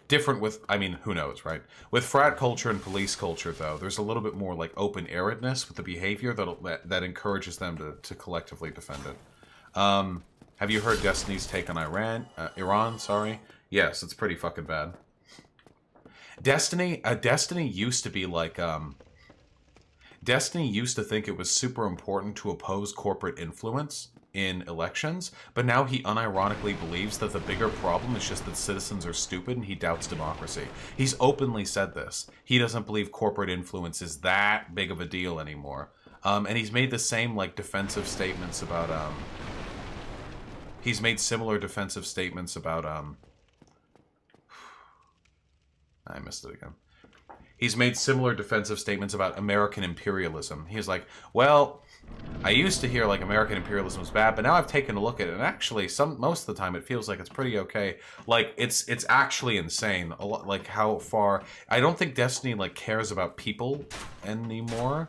Different with, I mean, who knows, right? With frat culture and police culture, though, there's a little bit more, like, open-airedness with the behavior that encourages them to collectively defend it. Have you heard Destiny's take on Iran, sorry? Yes, it's pretty fucking bad. Destiny used to be like, Destiny used to think it was super important to oppose corporate influence in elections, but now he unironically believes that the bigger problem is just that citizens are stupid and he doubts democracy. He's openly said this. He doesn't believe corporate influence is that big of a deal anymore. And he's made the same, like, defensive statements about, he's made similar defensive statements about, I missed it again. He's made similar defensive statements about American imperialism. He's like, well, I used to hear, like, American imperialism was bad, but now I've taken a look at it, and actually, most of the time, it feels like it's pretty okay. Like, it's actually insane, a lot, like, how far... I don't think Destiny, like, cares about people anymore,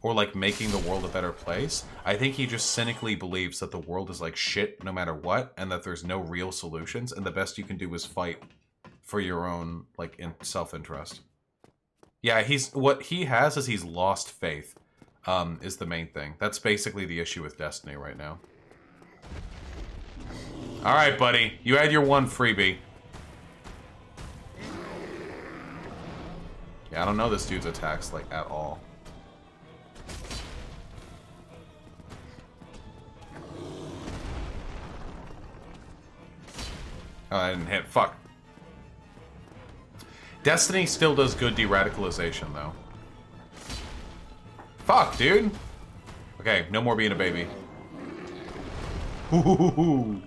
or, like, making the world a better place. I think he just cynically believes that the world is, like, shit no matter what, and that there's no real solutions, and the best you can do is fight for your own, like, self-interest. Yeah, what he has is he's lost faith, is the main thing. That's basically the issue with Destiny right now. Alright, buddy. You had your one freebie. Yeah, I don't know this dude's attacks, like, at all. Oh, I didn't hit. Fuck. Destiny still does good de-radicalization, though. Fuck, dude! Okay, no more being a baby. Ooh.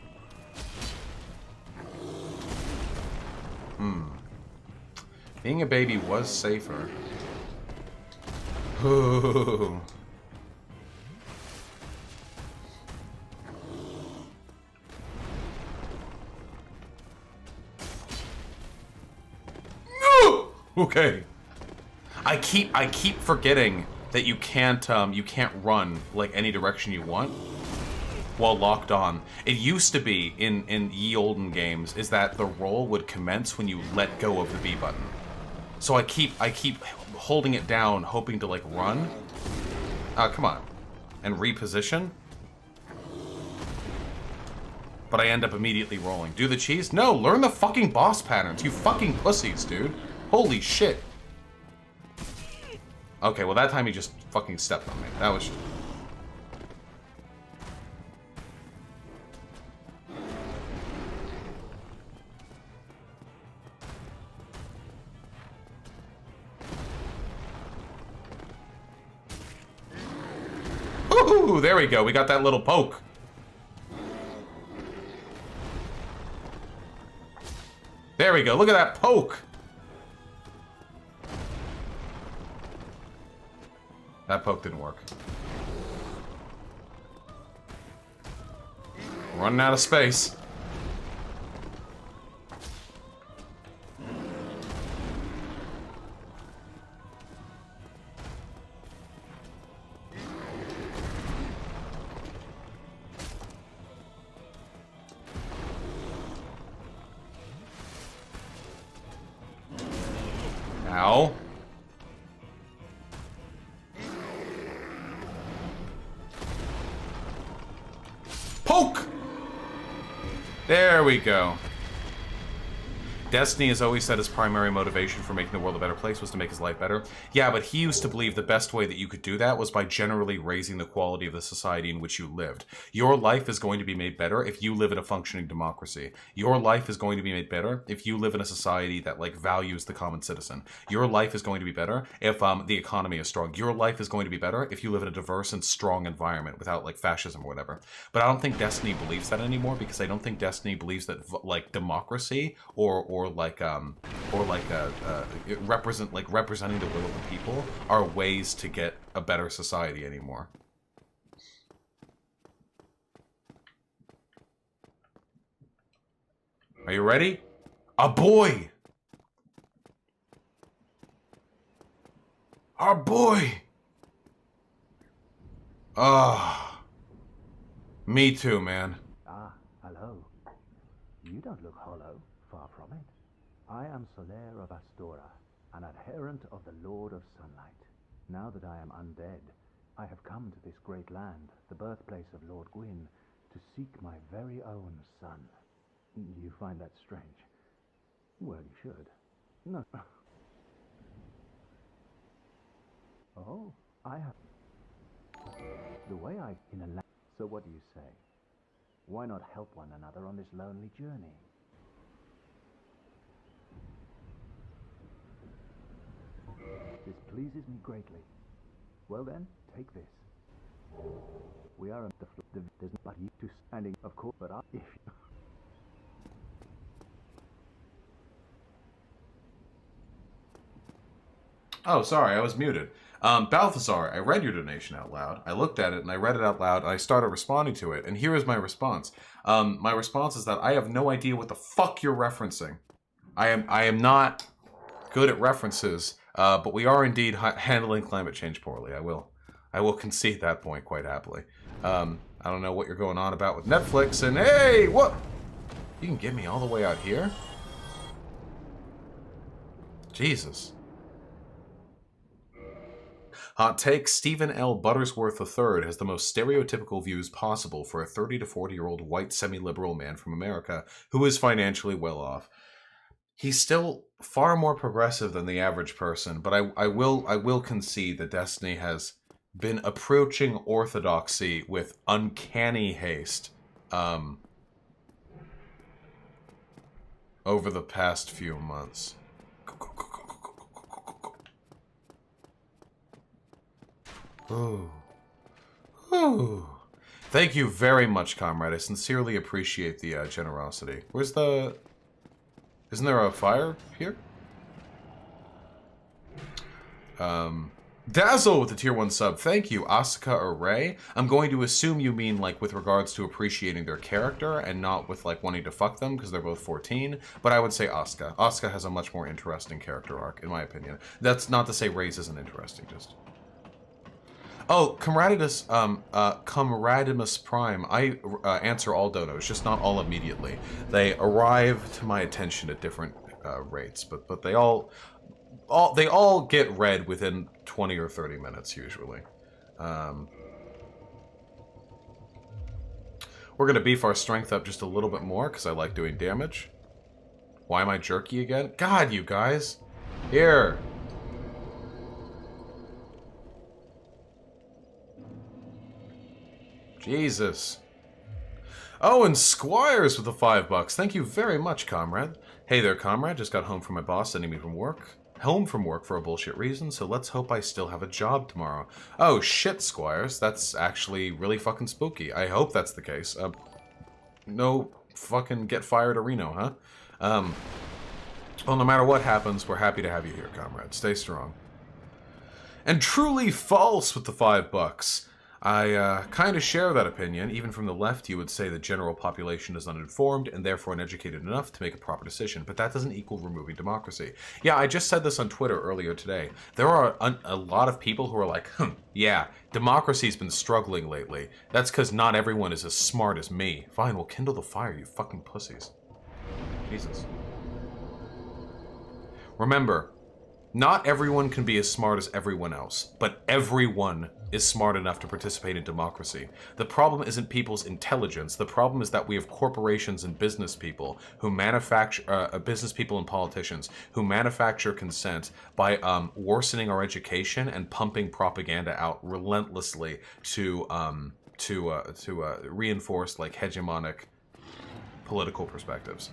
Being a baby was safer. Ooh. Okay. I keep forgetting that you can't run like any direction you want while locked on. It used to be in ye olden games is that the roll would commence when you let go of the B button. So I keep holding it down, hoping to like run. Come on. And reposition. But I end up immediately rolling. Do the cheese? No, learn the fucking boss patterns, you fucking pussies, dude. Holy shit. Okay, well that time he just fucking stepped on me. That was... Ooh, there we go. We got that little poke. There we go. Look at that poke. That poke didn't work. Running out of space. Ow. Poke! There we go. Destiny has always said his primary motivation for making the world a better place was to make his life better. Yeah, but he used to believe the best way that you could do that was by generally raising the quality of the society in which you lived. Your life is going to be made better if you live in a functioning democracy. Your life is going to be made better if you live in a society that, like, values the common citizen. Your life is going to be better if the economy is strong. Your life is going to be better if you live in a diverse and strong environment without, like, fascism or whatever. But I don't think Destiny believes that anymore, because I don't think Destiny believes that, like, democracy or representing the will of the people are ways to get a better society anymore. Are you ready? A boy! Our boy! Ah. Me too, man. Ah, hello. You don't look hollow. Far from it. I am Solaire of Astora, an adherent of the Lord of Sunlight. Now that I am undead, I have come to this great land, the birthplace of Lord Gwyn, to seek my very own son. You find that strange? Well, you should. No. Oh, I have... The way I... in a land... So what do you say? Why not help one another on this lonely journey? This pleases me greatly. Well then, take this. We are at there's but you to standing, of course, but I, if you... Oh, sorry, I was muted. Balthazar, I read your donation out loud. I looked at it and I read it out loud and I started responding to it. And here is my response. My response is that I have no idea what the fuck you're referencing. I am not good at references, but we are indeed handling climate change poorly. I will concede that point quite happily. I don't know what you're going on about with Netflix, and hey, what? You can get me all the way out here? Jesus. Hot take, Stephen L. Buttersworth III has the most stereotypical views possible for a 30 to 40-year-old white semi-liberal man from America who is financially well off. He's still far more progressive than the average person, but I will concede that Destiny has been approaching orthodoxy with uncanny haste over the past few months. Ooh. Ooh. Thank you very much, comrade. I sincerely appreciate the generosity. Where's the... Isn't there a fire here? Dazzle with the tier 1 sub. Thank you, Asuka or Ray. I'm going to assume you mean, like, with regards to appreciating their character and not with, like, wanting to fuck them because they're both 14. But I would say Asuka. Asuka has a much more interesting character arc, in my opinion. That's not to say Ray's isn't interesting, just... Oh, Camarademus Prime. I answer all donos, just not all immediately. They arrive to my attention at different rates, but they all get read within 20 or 30 minutes usually. We're gonna beef our strength up just a little bit more because I like doing damage. Why am I jerky again? God, you guys! Here. Jesus. Oh, and Squires with the $5. Thank you very much, comrade. Hey there, comrade. Just got home from my boss sending me from work. Home from work for a bullshit reason, so let's hope I still have a job tomorrow. Oh, shit, Squires. That's actually really fucking spooky. I hope that's the case. No fucking get fired a Reno, huh? Well, no matter what happens, we're happy to have you here, comrade. Stay strong. And truly false with the $5. I kind of share that opinion. Even from the left, you would say the general population is uninformed and therefore uneducated enough to make a proper decision. But that doesn't equal removing democracy. Yeah, I just said this on Twitter earlier today. There are a lot of people who are like, yeah, democracy's been struggling lately. That's because not everyone is as smart as me. Fine, we'll kindle the fire, you fucking pussies. Jesus. Remember, not everyone can be as smart as everyone else, but everyone is smart enough to participate in democracy. The problem isn't people's intelligence. The problem is that we have corporations and business people who manufacture, business people and politicians who manufacture consent by worsening our education and pumping propaganda out relentlessly to reinforce like hegemonic political perspectives.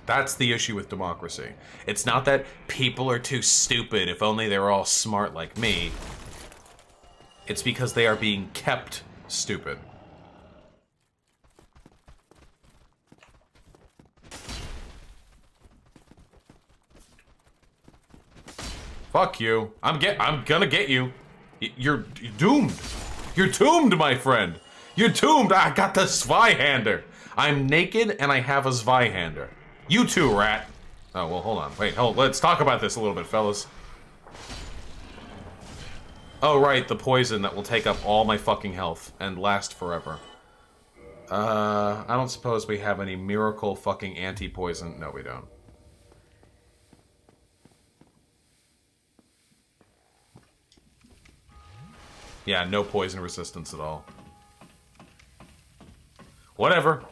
That's the issue with democracy. It's not that people are too stupid, if only they were all smart like me. It's because they are being kept stupid. Fuck you. I'm gonna get you. You're doomed. You're doomed, my friend. You're doomed. I got the Zweihander. I'm naked and I have a Zweihander. You too, rat. Oh, well, hold on. Wait, let's talk about this a little bit, fellas. Oh, right, the poison that will take up all my fucking health and last forever. I don't suppose we have any miracle fucking anti-poison. No, we don't. Yeah, no poison resistance at all. Whatever.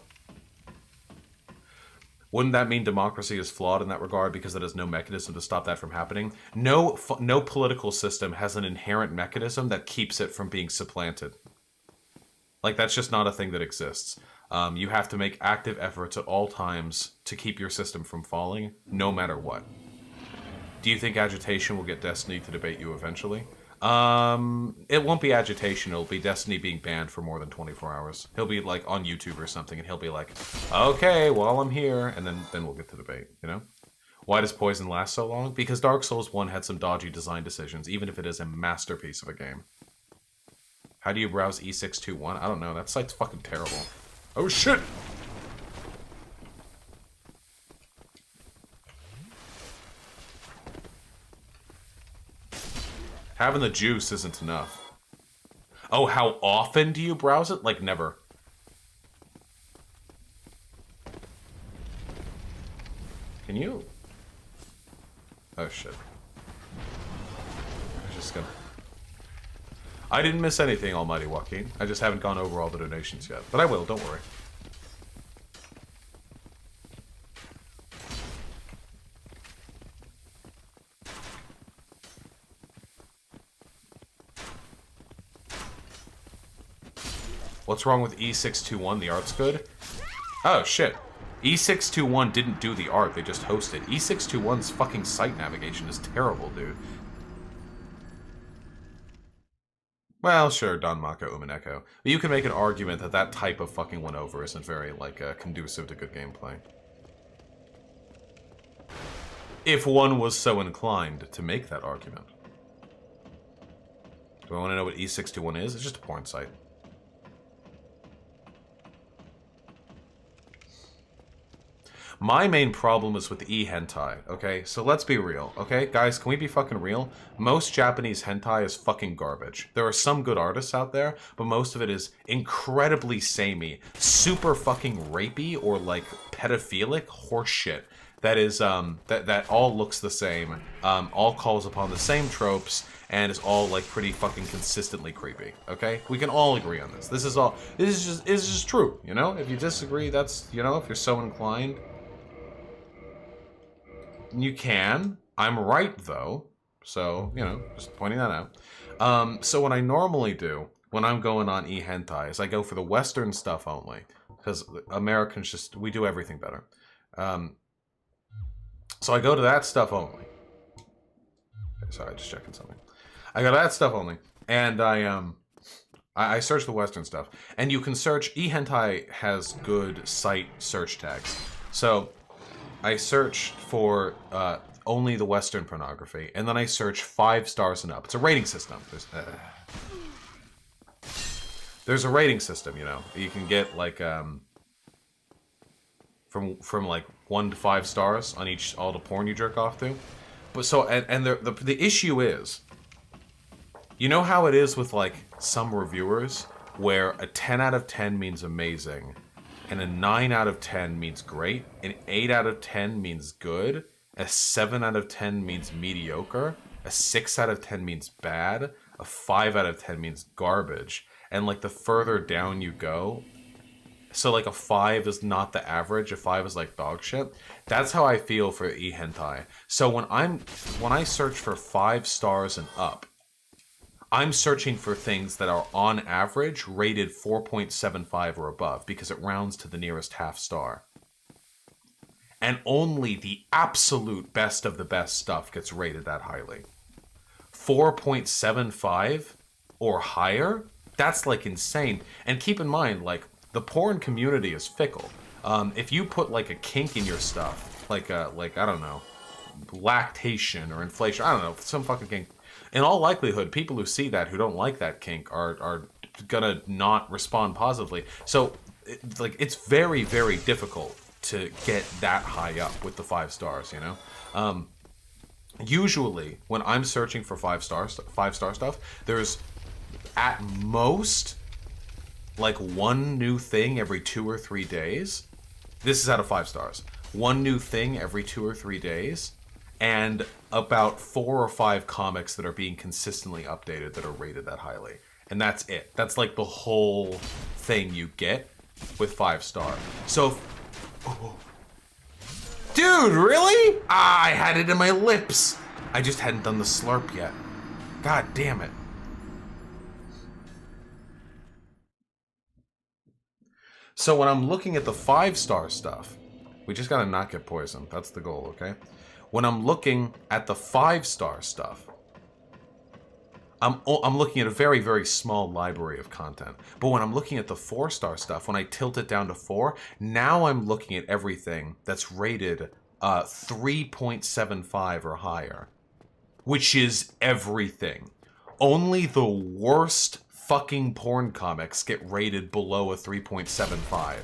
Wouldn't that mean democracy is flawed in that regard because it has no mechanism to stop that from happening? No political system has an inherent mechanism that keeps it from being supplanted. Like, that's just not a thing that exists. You have to make active efforts at all times to keep your system from falling, no matter what. Do you think agitation will get Destiny to debate you eventually? It won't be agitation, it'll be Destiny being banned for more than 24 hours. He'll be, like, on YouTube or something, and he'll be like, okay, well, I'm here, and then we'll get to debate, you know? Why does Poison last so long? Because Dark Souls 1 had some dodgy design decisions, even if it is a masterpiece of a game. How do you browse E621? I don't know, that site's fucking terrible. Oh, shit! Having the juice isn't enough. Oh, how often do you browse it? Like, never. Can you? Oh, shit. I'm just gonna... I didn't miss anything, Almighty Joaquin. I just haven't gone over all the donations yet. But I will, don't worry. What's wrong with E621? The art's good? Oh, shit. E621 didn't do the art, they just hosted. E621's fucking site navigation is terrible, dude. Well, sure, Don Mako Umineko. But you can make an argument that that type of fucking win over isn't very, like, conducive to good gameplay. If one was so inclined to make that argument. Do I want to know what E621 is? It's just a porn site. My main problem is with e-hentai, okay? So let's be real, okay? Guys, can we be fucking real? Most Japanese hentai is fucking garbage. There are some good artists out there, but most of it is incredibly samey, super fucking rapey or like pedophilic horseshit. That is, that all looks the same, all calls upon the same tropes, and is all like pretty fucking consistently creepy. Okay, we can all agree on this. This is just true. You know, if you disagree, that's, you know, if you're so inclined, you can. I'm right though, so you know, just pointing that out. So what I normally do when I'm going on e-hentai is I go for the Western stuff only, because Americans we do everything better. So I go to that stuff only. Okay, sorry, just checking something. I go to that stuff only, and I search the Western stuff, and you can search. eHentai has good site search tags, so I search for only the Western pornography, and then I search 5 stars and up. It's a rating system. There's a rating system, you know. You can get like from like 1 to 5 stars on all the porn you jerk off to. But so and the issue is, you know how it is with like some reviewers where a 10 out of 10 means amazing, and a 9 out of 10 means great, an 8 out of 10 means good, a 7 out of 10 means mediocre, a 6 out of 10 means bad, a 5 out of 10 means garbage, and like the further down you go, so like a 5 is not the average, a 5 is like dog shit. That's how I feel for e-hentai. So when I search for 5 stars and up, I'm searching for things that are on average rated 4.75 or above, because it rounds to the nearest half star. And only the absolute best of the best stuff gets rated that highly. 4.75 or higher? That's like insane. And keep in mind, like, the porn community is fickle. If you put like a kink in your stuff, like I don't know, lactation or inflation, I don't know, some fucking kink, in all likelihood, people who see that, who don't like that kink, are gonna not respond positively. So, it's very, very difficult to get that high up with the 5 stars, you know? Usually, when I'm searching for 5-star stuff, there's at most like 1 new thing every 2 or 3 days. This is out of 5 stars. 1 new thing every 2 or 3 days, and about 4 or 5 comics that are being consistently updated that are rated that highly. And that's it. That's like the whole thing you get with 5 star. So, dude, really? Ah, I had it in my lips. I just hadn't done the slurp yet. God damn it. So when I'm looking at the 5-star stuff, we just gotta not get poisoned. That's the goal, okay? When I'm looking at the 5-star stuff, I'm looking at a very, very small library of content. But when I'm looking at the 4-star stuff, when I tilt it down to 4, now I'm looking at everything that's rated 3.75 or higher, which is everything. Only the worst fucking porn comics get rated below a 3.75.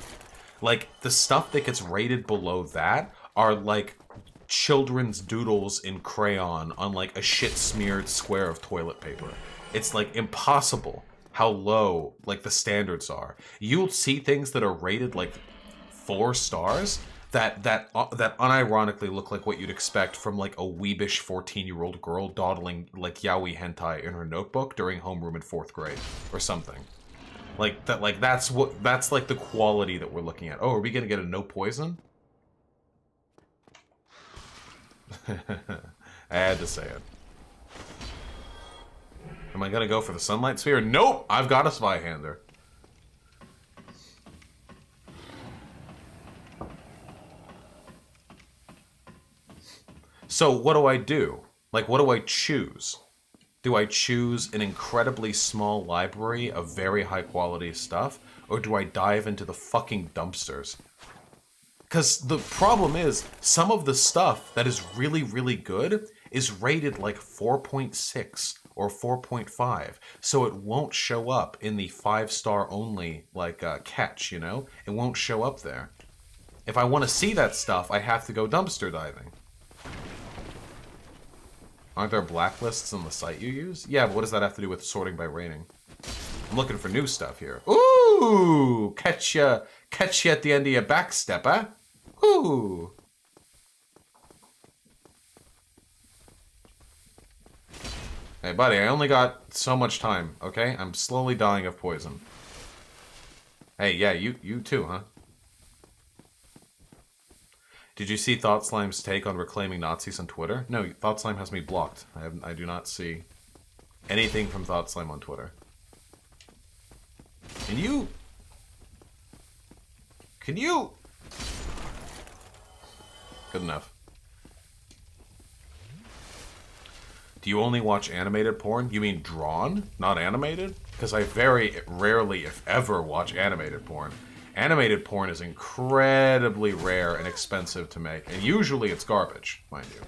Like, the stuff that gets rated below that are like children's doodles in crayon on like a shit smeared square of toilet paper. It's like impossible how low like the standards are. You'll see things that are rated like 4 stars that unironically look like what you'd expect from like a weebish 14-year-old girl dawdling like yaoi hentai in her notebook during homeroom in 4th grade or something. Like that. Like that's like the quality that we're looking at. Oh, are we gonna get a no poison? I had to say it. Am I gonna go for the sunlight sphere? Nope! I've got a Spyhander. So what do I do? Like, what do I choose? Do I choose an incredibly small library of very high quality stuff, or do I dive into the fucking dumpsters? Because the problem is, some of the stuff that is really, really good is rated like 4.6 or 4.5, so it won't show up in the 5-star only, like, catch, you know? It won't show up there. If I want to see that stuff, I have to go dumpster diving. Aren't there blacklists on the site you use? Yeah, but what does that have to do with sorting by rating? I'm looking for new stuff here. Ooh! Catch ya at the end of your backstep, huh? Ooh! Hey, buddy, I only got so much time, okay? I'm slowly dying of poison. Hey, yeah, you too, huh? Did you see Thought Slime's take on reclaiming Nazis on Twitter? No, Thought Slime has me blocked. I do not see anything from Thought Slime on Twitter. Can you? Good enough. Do you only watch animated porn? You mean drawn, not animated? Because I very rarely, if ever, watch animated porn. Animated porn is incredibly rare and expensive to make, and usually it's garbage, mind you.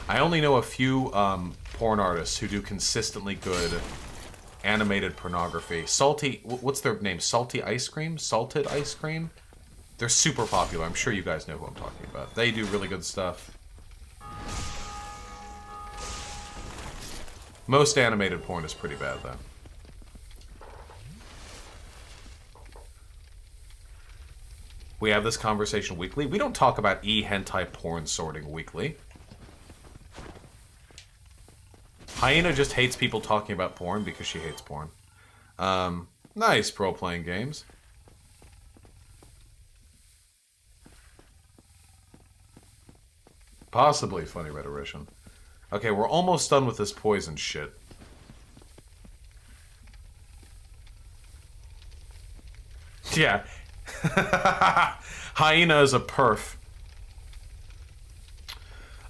I only know a few porn artists who do consistently good animated pornography. Salty, what's their name? Salty Ice Cream? Salted Ice Cream? They're super popular. I'm sure you guys know who I'm talking about. They do really good stuff. Most animated porn is pretty bad, though. We have this conversation weekly. We don't talk about e-hentai porn sorting weekly. Hyena just hates people talking about porn because she hates porn. Nice role-playing games. Possibly funny rhetorician. Okay, we're almost done with this poison shit. Yeah. Hyena is a perf.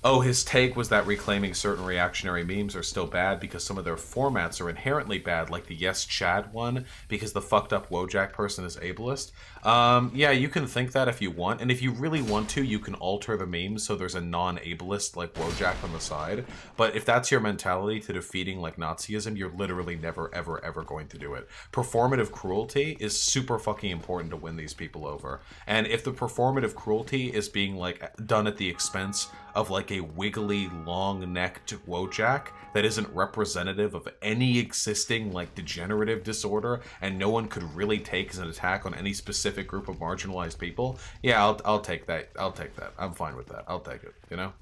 Oh, his take was that reclaiming certain reactionary memes are still bad because some of their formats are inherently bad, like the Yes Chad one, because the fucked up Wojak person is ableist. Yeah, you can think that if you want, and if you really want to, you can alter the memes so there's a non-ableist, like Wojak on the side. But if that's your mentality to defeating, like, Nazism, you're literally never, ever, ever going to do it. Performative cruelty is super fucking important to win these people over. And if the performative cruelty is being, like, done at the expense of, like, a wiggly, long-necked Wojak that isn't representative of any existing, like, degenerative disorder, and no one could really take as an attack on any specific group of marginalized people, yeah, I'll take that. I'll take that. I'm fine with that. I'll take it, you know?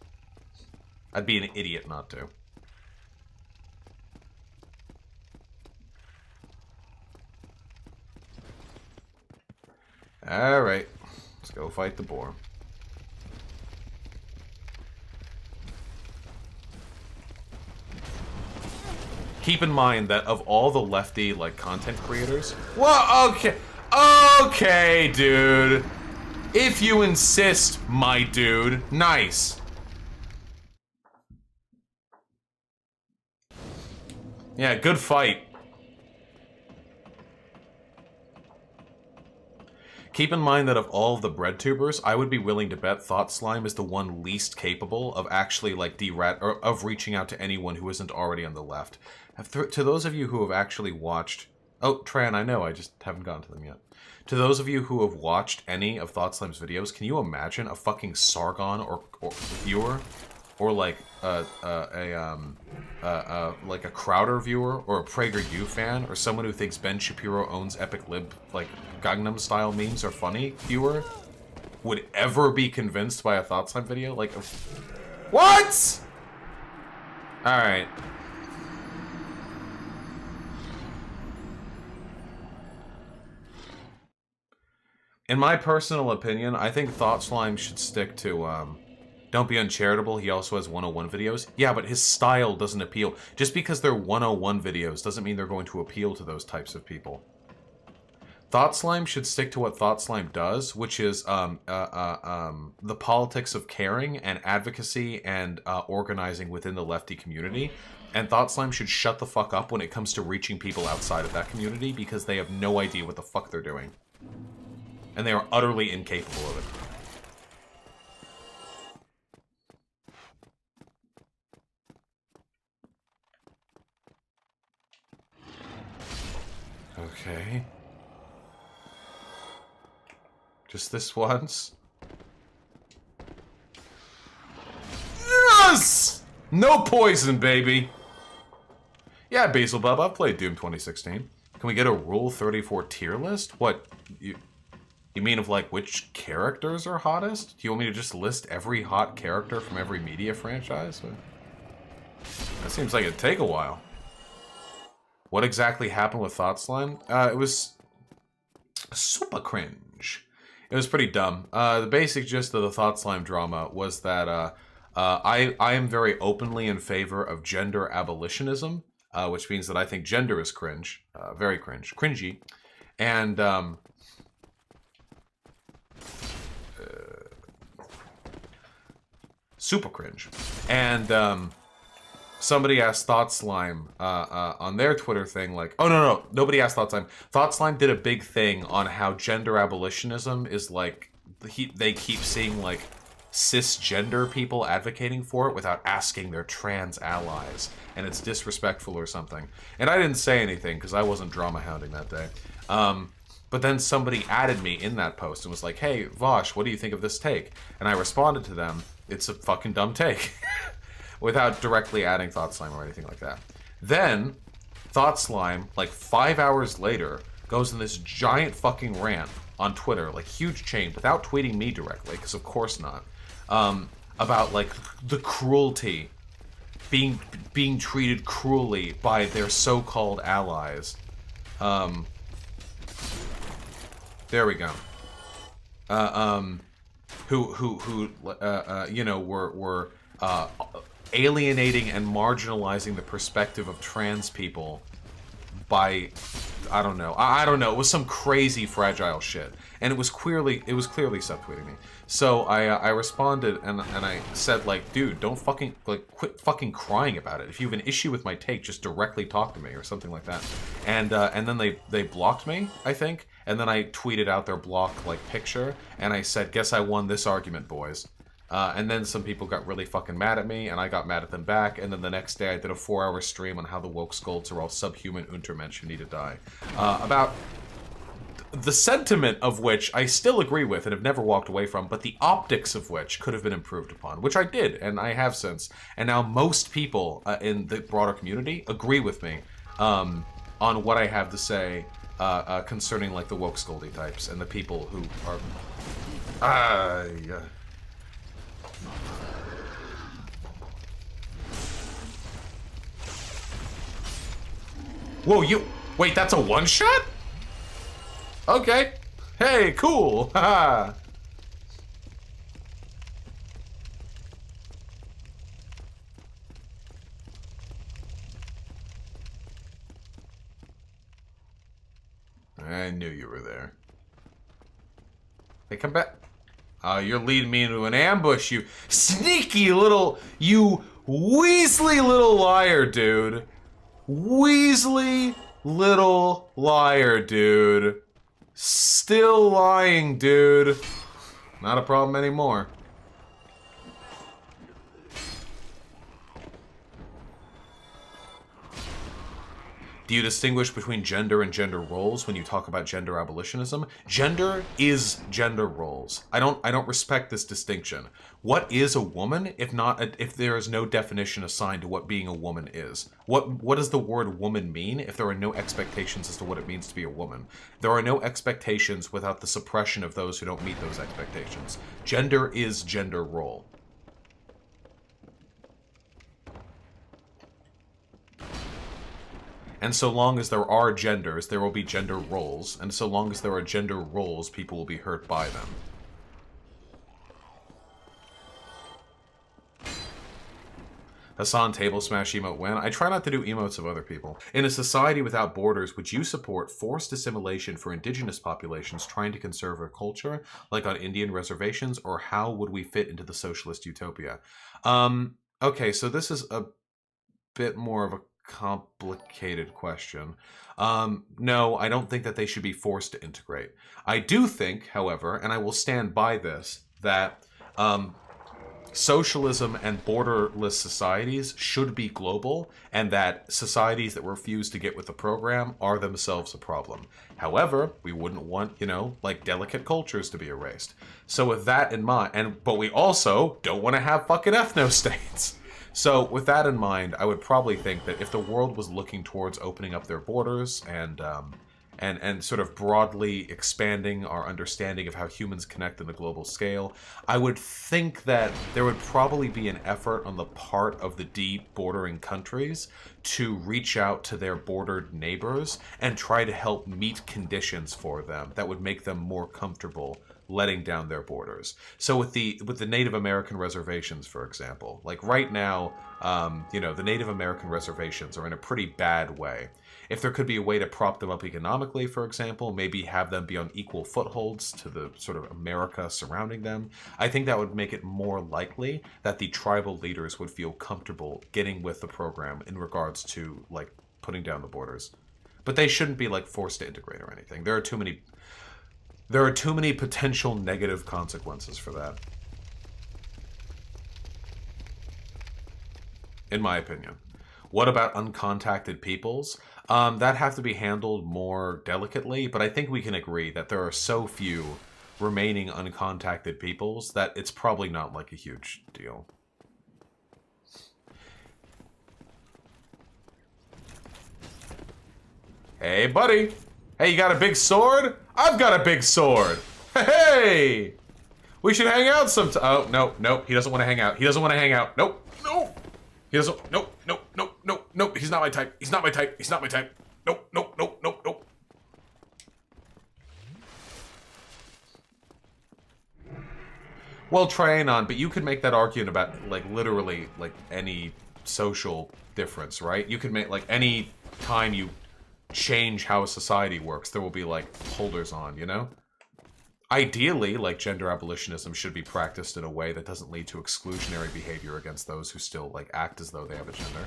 I'd be an idiot not to. Alright. Let's go fight the boar. Keep in mind that of all the lefty, like, content creators... Well, okay. Okay, dude. If you insist, my dude. Nice. Yeah, good fight. Keep in mind that of all of the bread tubers, I would be willing to bet Thought Slime is the one least capable of actually, like, or of reaching out to anyone who isn't already on the left. To those of you who have actually watched... Oh, Tran, I know, I just haven't gotten to them yet. To those of you who have watched any of Thought Slime's videos, can you imagine a fucking Sargon or viewer? Or, like, like a Crowder viewer? Or a PragerU fan? Or someone who thinks Ben Shapiro owns Epic Lib, like, Gangnam-style memes are funny viewer? Would ever be convinced by a Thought Slime video? Like, what?! Alright. In my personal opinion, I think Thought Slime should stick to, Don't Be Uncharitable. He also has 101 videos. Yeah, but his style doesn't appeal. Just because they're 101 videos doesn't mean they're going to appeal to those types of people. Thought Slime should stick to what Thought Slime does, which is the politics of caring and advocacy and organizing within the lefty community. And Thought Slime should shut the fuck up when it comes to reaching people outside of that community because they have no idea what the fuck they're doing. And they are utterly incapable of it. Okay. Just this once. Yes! No poison, baby! Yeah, Basil Bub, I've played Doom 2016. Can we get a Rule 34 tier list? What, you mean of, like, which characters are hottest? Do you want me to just list every hot character from every media franchise? That seems like it'd take a while. What exactly happened with Thought Slime? It was super cringe. It was pretty dumb. The basic gist of the Thought Slime drama was that I am very openly in favor of gender abolitionism, which means that I think gender is cringe, very cringe, cringy, and super cringe. And somebody asked Thought Slime on their Twitter thing, like, oh no, nobody asked Thought Slime. Thought Slime did a big thing on how gender abolitionism is like, they keep seeing like cisgender people advocating for it without asking their trans allies, and it's disrespectful or something. And I didn't say anything because I wasn't drama hounding that day. But then somebody added me in that post and was like, hey, Vaush, what do you think of this take? And I responded to them, it's a fucking dumb take. Without directly adding Thought Slime or anything like that. Then, Thought Slime, like 5 hours later, goes in this giant fucking rant on Twitter, like huge chain, without tweeting me directly, because of course not, about like the cruelty, being treated cruelly by their so-called allies. There we go. Who you know, were alienating and marginalizing the perspective of trans people by, I don't know. I don't know. It was some crazy fragile shit, and it was clearly subtweeting me. So I responded and I said, like, dude, don't fucking, like, quit fucking crying about it. If you have an issue with my take, just directly talk to me or something like that. And then they blocked me, I think, and then I tweeted out their block like picture and I said, guess I won this argument, boys. And then some people got really fucking mad at me, and I got mad at them back, and then the next day I did a 4-hour stream on how the woke skulls are all subhuman Untermensch who need to die. About the sentiment of which I still agree with and have never walked away from, but the optics of which could have been improved upon, which I did, and I have since. And now most people in the broader community agree with me on what I have to say concerning, like, the woke scoldy types and the people who are... Whoa, you... Wait, that's a one-shot? Okay. Hey, cool. Haha. I knew you were there. Hey, come back. You're leading me into an ambush, you sneaky little... You Weasley little liar, dude. Weasley little liar, dude. Still lying, dude. Not a problem anymore. Do you distinguish between gender and gender roles when you talk about gender abolitionism? Gender is gender roles. I don't respect this distinction. What is a woman if there is no definition assigned to what being a woman is? What does the word woman mean if there are no expectations as to what it means to be a woman? There are no expectations without the suppression of those who don't meet those expectations. Gender is gender role. And so long as there are genders, there will be gender roles. And so long as there are gender roles, people will be hurt by them. Hassan Table Smash emote when? I try not to do emotes of other people. In a society without borders, would you support forced assimilation for indigenous populations trying to conserve their culture, like on Indian reservations, or how would we fit into the socialist utopia? Okay, so this is a bit more of a complicated question. No, I don't think that they should be forced to integrate. I do think, however, and I will stand by this, that socialism and borderless societies should be global, and that societies that refuse to get with the program are themselves a problem. However, we wouldn't want, you know, like delicate cultures to be erased. So with that in mind, but we also don't want to have fucking ethno-states. So with that in mind, I would probably think that if the world was looking towards opening up their borders and sort of broadly expanding our understanding of how humans connect on a global scale, I would think that there would probably be an effort on the part of the deep bordering countries to reach out to their bordered neighbors and try to help meet conditions for them that would make them more comfortable letting down their borders. So with the Native American reservations, for example, like right now, you know, the Native American reservations are in a pretty bad way. If there could be a way to prop them up economically, for example, maybe have them be on equal footholds to the sort of America surrounding them, I think that would make it more likely that the tribal leaders would feel comfortable getting with the program in regards to, like, putting down the borders. But they shouldn't be, like, forced to integrate or anything. There are too many potential negative consequences for that. In my opinion. What about uncontacted peoples? That have to be handled more delicately, but I think we can agree that there are so few remaining uncontacted peoples that it's probably not like a huge deal. Hey, buddy! Hey, you got a big sword? I've got a big sword! Hey! We should hang out sometime. Oh, no, no, he doesn't want to hang out. He doesn't want to hang out. Nope, no! He doesn't. Nope, nope, nope, nope, nope. He's not my type. He's not my type. He's not my type. Nope, nope, nope, nope, nope. Well, Trianon, but you could make that argument about, like, literally, like, any social difference, right? You could make, like, any time you change how a society works, there will be, like, holders on, you know? Ideally, like, gender abolitionism should be practiced in a way that doesn't lead to exclusionary behavior against those who still, like, act as though they have a gender.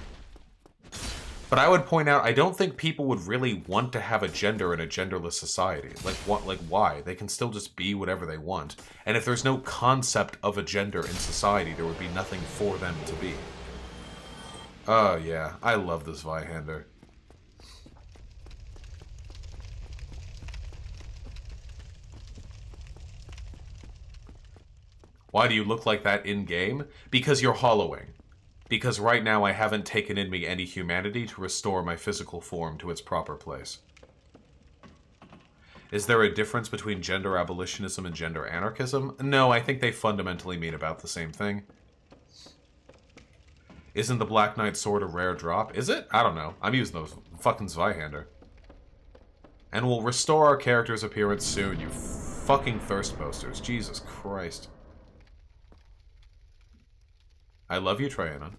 But I would point out, I don't think people would really want to have a gender in a genderless society. Like, what? Like, why? They can still just be whatever they want. And if there's no concept of a gender in society, there would be nothing for them to be. Oh, yeah. I love this Vihander. Why do you look like that in-game? Because you're hollowing. Because right now I haven't taken in me any humanity to restore my physical form to its proper place. Is there a difference between gender abolitionism and gender anarchism? No, I think they fundamentally mean about the same thing. Isn't the Black Knight sword a rare drop? Is it? I don't know. I'm using those fucking Zweihander. And we'll restore our character's appearance soon, you fucking thirst posters. Jesus Christ. I love you, Trianon.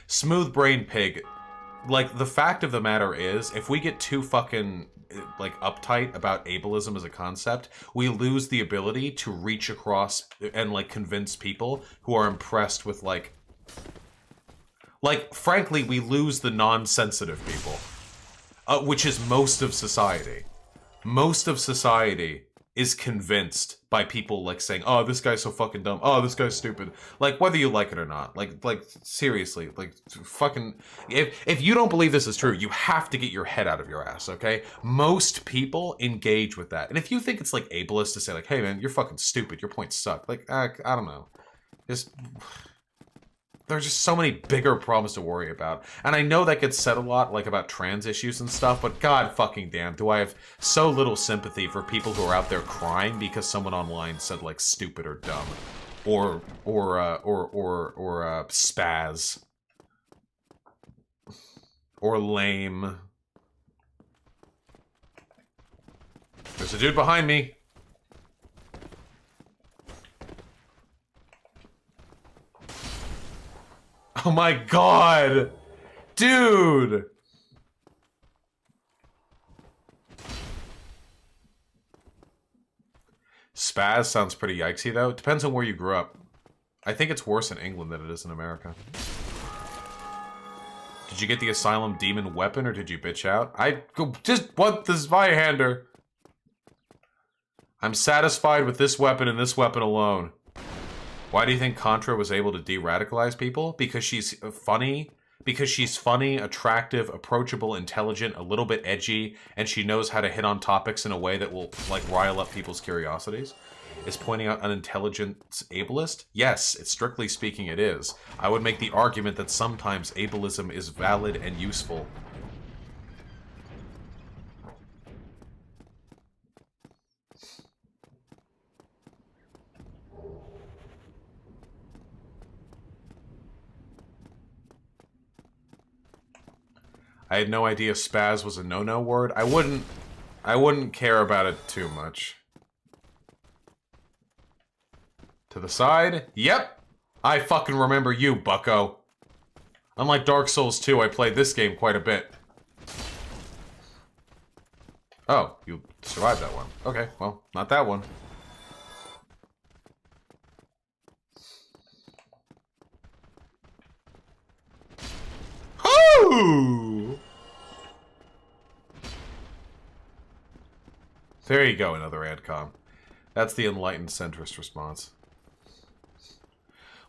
Smooth Brain Pig. Like, the fact of the matter is, if we get too fucking, like, uptight about ableism as a concept, we lose the ability to reach across and, like, convince people who are impressed with, like, frankly, we lose the non-sensitive people. Which is most of society. Most of society is convinced by people, like, saying, oh, this guy's so fucking dumb. Oh, this guy's stupid. Like, whether you like it or not. Like, seriously. Like, fucking... If you don't believe this is true, you have to get your head out of your ass, okay? Most people engage with that. And if you think it's, like, ableist to say, like, hey, man, you're fucking stupid. Your points suck. Like, I don't know. Just... There's just so many bigger problems to worry about. And I know that gets said a lot, like, about trans issues and stuff, but god fucking damn, do I have so little sympathy for people who are out there crying because someone online said, like, stupid or dumb. Or spaz. Or lame. There's a dude behind me. Oh my god! Dude! Spaz sounds pretty yikesy, though. It depends on where you grew up. I think it's worse in England than it is in America. Did you get the Asylum Demon weapon, or did you bitch out? I just want the Zweihander. I'm satisfied with this weapon and this weapon alone. Why do you think Contra was able to de-radicalize people? Because she's funny. Because she's funny, attractive, approachable, intelligent, a little bit edgy, and she knows how to hit on topics in a way that will, like, rile up people's curiosities. Is pointing out unintelligence ableist? Yes, it's strictly speaking it is. I would make the argument that sometimes ableism is valid and useful. I had no idea spaz was a no-no word. I wouldn't care about it too much. To the side? Yep! I fucking remember you, bucko. Unlike Dark Souls 2, I played this game quite a bit. Oh, you survived that one. Okay, well, not that one. Woo! There you go, another AdCom. That's the enlightened centrist response.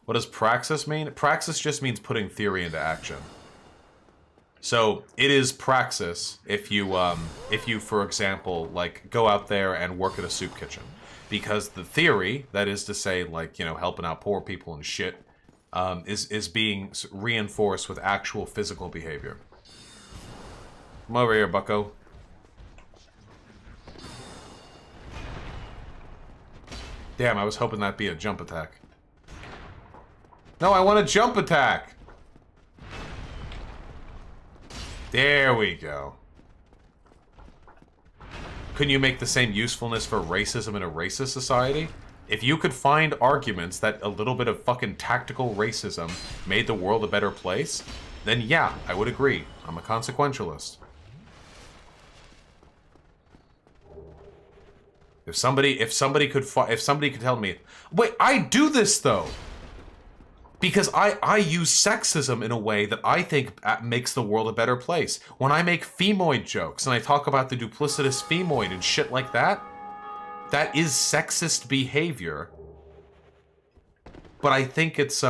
What does praxis mean? Praxis just means putting theory into action. So it is praxis if you, for example, like go out there and work at a soup kitchen, because the theory, that is to say, like, you know, helping out poor people and shit, is being reinforced with actual physical behavior. Come over here, bucko. Damn, I was hoping that'd be a jump attack. No, I want a jump attack! There we go. Couldn't you make the same usefulness for racism in a racist society? If you could find arguments that a little bit of fucking tactical racism made the world a better place, then yeah, I would agree. I'm a consequentialist. If somebody could tell me, wait, I do this though, because I use sexism in a way that I think makes the world a better place. When I make femoid jokes and I talk about the duplicitous femoid and shit like that, that is sexist behavior. But I think it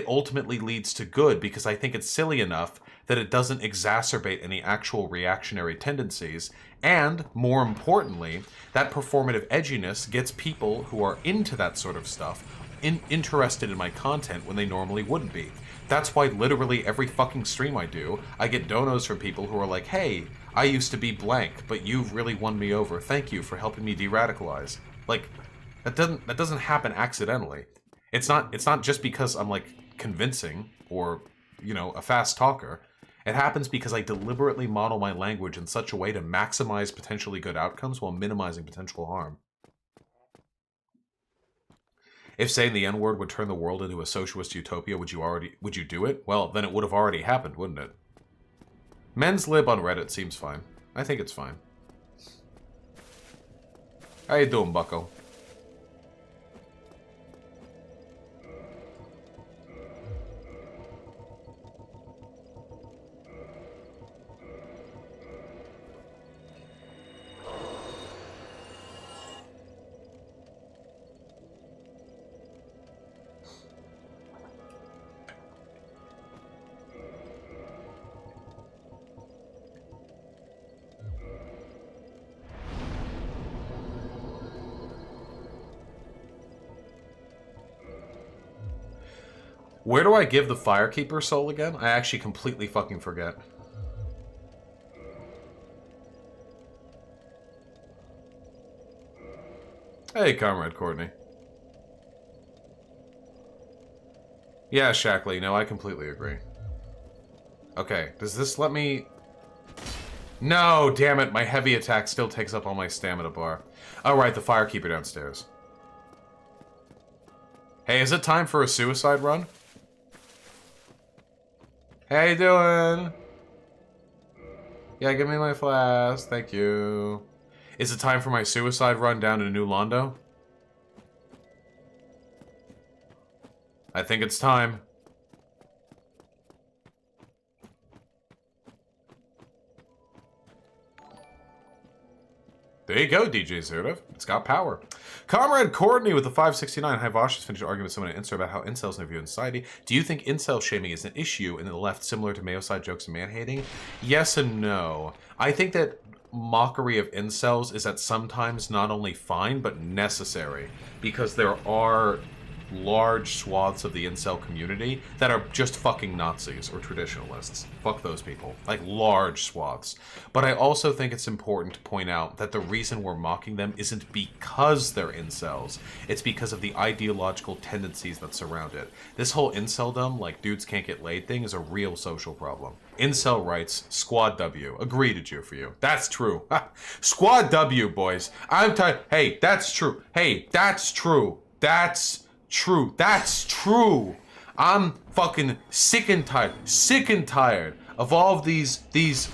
ultimately leads to good, because I think it's silly enough that it doesn't exacerbate any actual reactionary tendencies, and, more importantly, that performative edginess gets people who are into that sort of stuff interested in my content when they normally wouldn't be. That's why literally every fucking stream I do, I get donos from people who are like, hey, I used to be blank, but you've really won me over. Thank you for helping me de-radicalize. Like, that doesn't happen accidentally. It's not just because I'm, like, convincing or, you know, a fast talker. It happens because I deliberately model my language in such a way to maximize potentially good outcomes while minimizing potential harm. If saying the N-word would turn the world into a socialist utopia, would you do it? Well, then it would have already happened, wouldn't it? Men's lib on Reddit seems fine. I think it's fine. How you doing, bucko? Where do I give the Firekeeper soul again? I actually completely fucking forget. Hey, Comrade Courtney. Yeah, Shackley, no, I completely agree. Okay, does this let me... No, damn it, my heavy attack still takes up all my stamina bar. Oh, right, the Firekeeper downstairs. Hey, is it time for a suicide run? Hey, how you doing? Yeah, give me my flask. Thank you. Is it time for my suicide run down to New Londo? I think it's time. There you go, DJ Zerdev. It's got power. Comrade Courtney with the 569. Hi, Vaush has finished arguing with someone on Insta about how incels interview in society. Do you think incel shaming is an issue in the left, similar to Mayo-side jokes and man-hating? Yes and no. I think that mockery of incels is at sometimes not only fine, but necessary. Because there are large swaths of the incel community that are just fucking Nazis or traditionalists. Fuck those people. Like, large swaths. But I also think it's important to point out that the reason we're mocking them isn't because they're incels. It's because of the ideological tendencies that surround it. This whole inceldom, like dudes can't get laid thing, is a real social problem. Incel writes, Squad W. Agree to Jew for you. That's true. Squad W, boys. I'm tired. Hey, that's true. Hey, that's true. That's true. That's true. I'm fucking sick and tired of all of these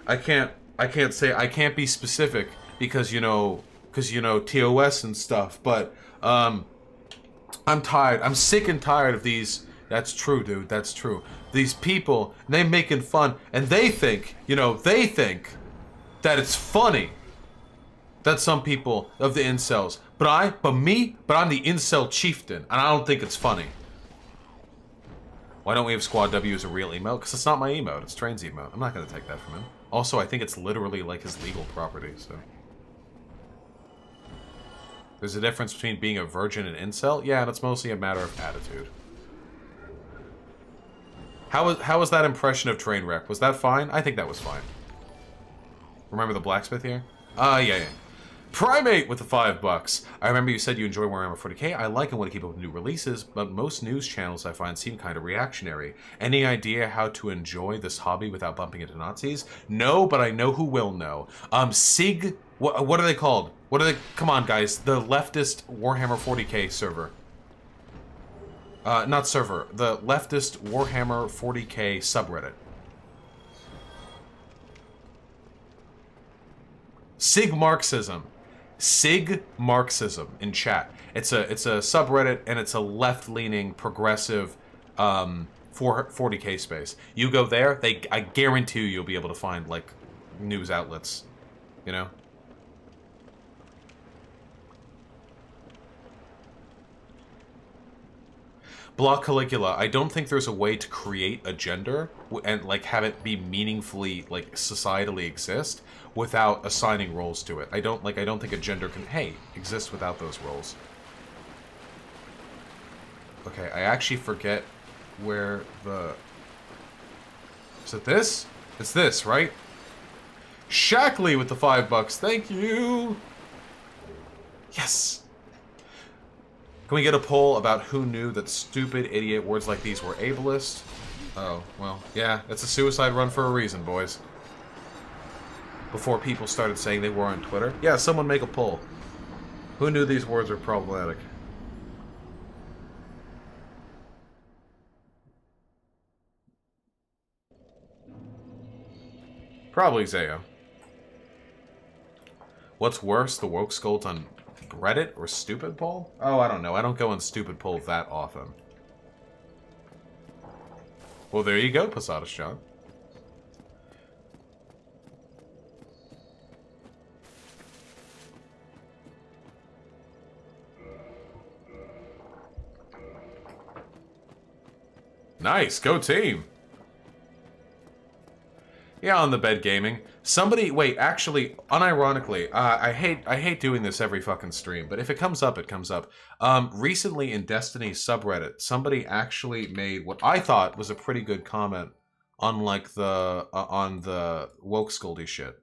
I can't be specific because you know TOS and stuff, but I'm tired. I'm sick and tired of these. That's true, dude. That's true. These people, they making fun, and they think that it's funny that some people of the incels, but I'm the incel chieftain, and I don't think it's funny. Why don't we have Squad W as a real emote? Because it's not my emote, it's Train's emote. I'm not gonna take that from him. Also, I think it's literally like his legal property, so. There's a difference between being a virgin and incel? Yeah, and it's mostly a matter of attitude. How was that impression of Trainwreck? Was that fine? I think that was fine. Remember the blacksmith here? Yeah. Primate with the $5. I remember you said you enjoy Warhammer 40k. I like and want to keep up with new releases, but most news channels I find seem kind of reactionary. Any idea how to enjoy this hobby without bumping into Nazis? No, but I know who will know. Sig... What are they called? What are they... Come on, guys. The leftist Warhammer 40k server. Not server. The leftist Warhammer 40k subreddit. Sig Marxism. Sig Marxism in chat. It's a subreddit, and it's a left-leaning progressive 40k space. You go there, I guarantee you'll be able to find like news outlets, you know? Block Caligula, I don't think there's a way to create a gender and like have it be meaningfully like societally exist without assigning roles to it. I don't think a gender can exist without those roles. Okay, I actually forget where the... Is it this? It's this, right? Shackley with the $5. Thank you. Yes. Can we get a poll about who knew that stupid idiot words like these were ableist? Oh, well, yeah, it's a suicide run for a reason, boys. Before people started saying they were on Twitter. Yeah, someone make a poll. Who knew these words were problematic? Probably Zayo. What's worse, the woke scolds on Reddit or stupid poll? Oh, I don't know. I don't go on stupid poll that often. Well, there you go, Posadas John. Nice, go team. Yeah, on the bed gaming. Somebody, wait, actually, unironically, I hate doing this every fucking stream, but if it comes up, it comes up. Recently in Destiny's subreddit, somebody actually made what I thought was a pretty good comment on like the on the woke scoldy shit.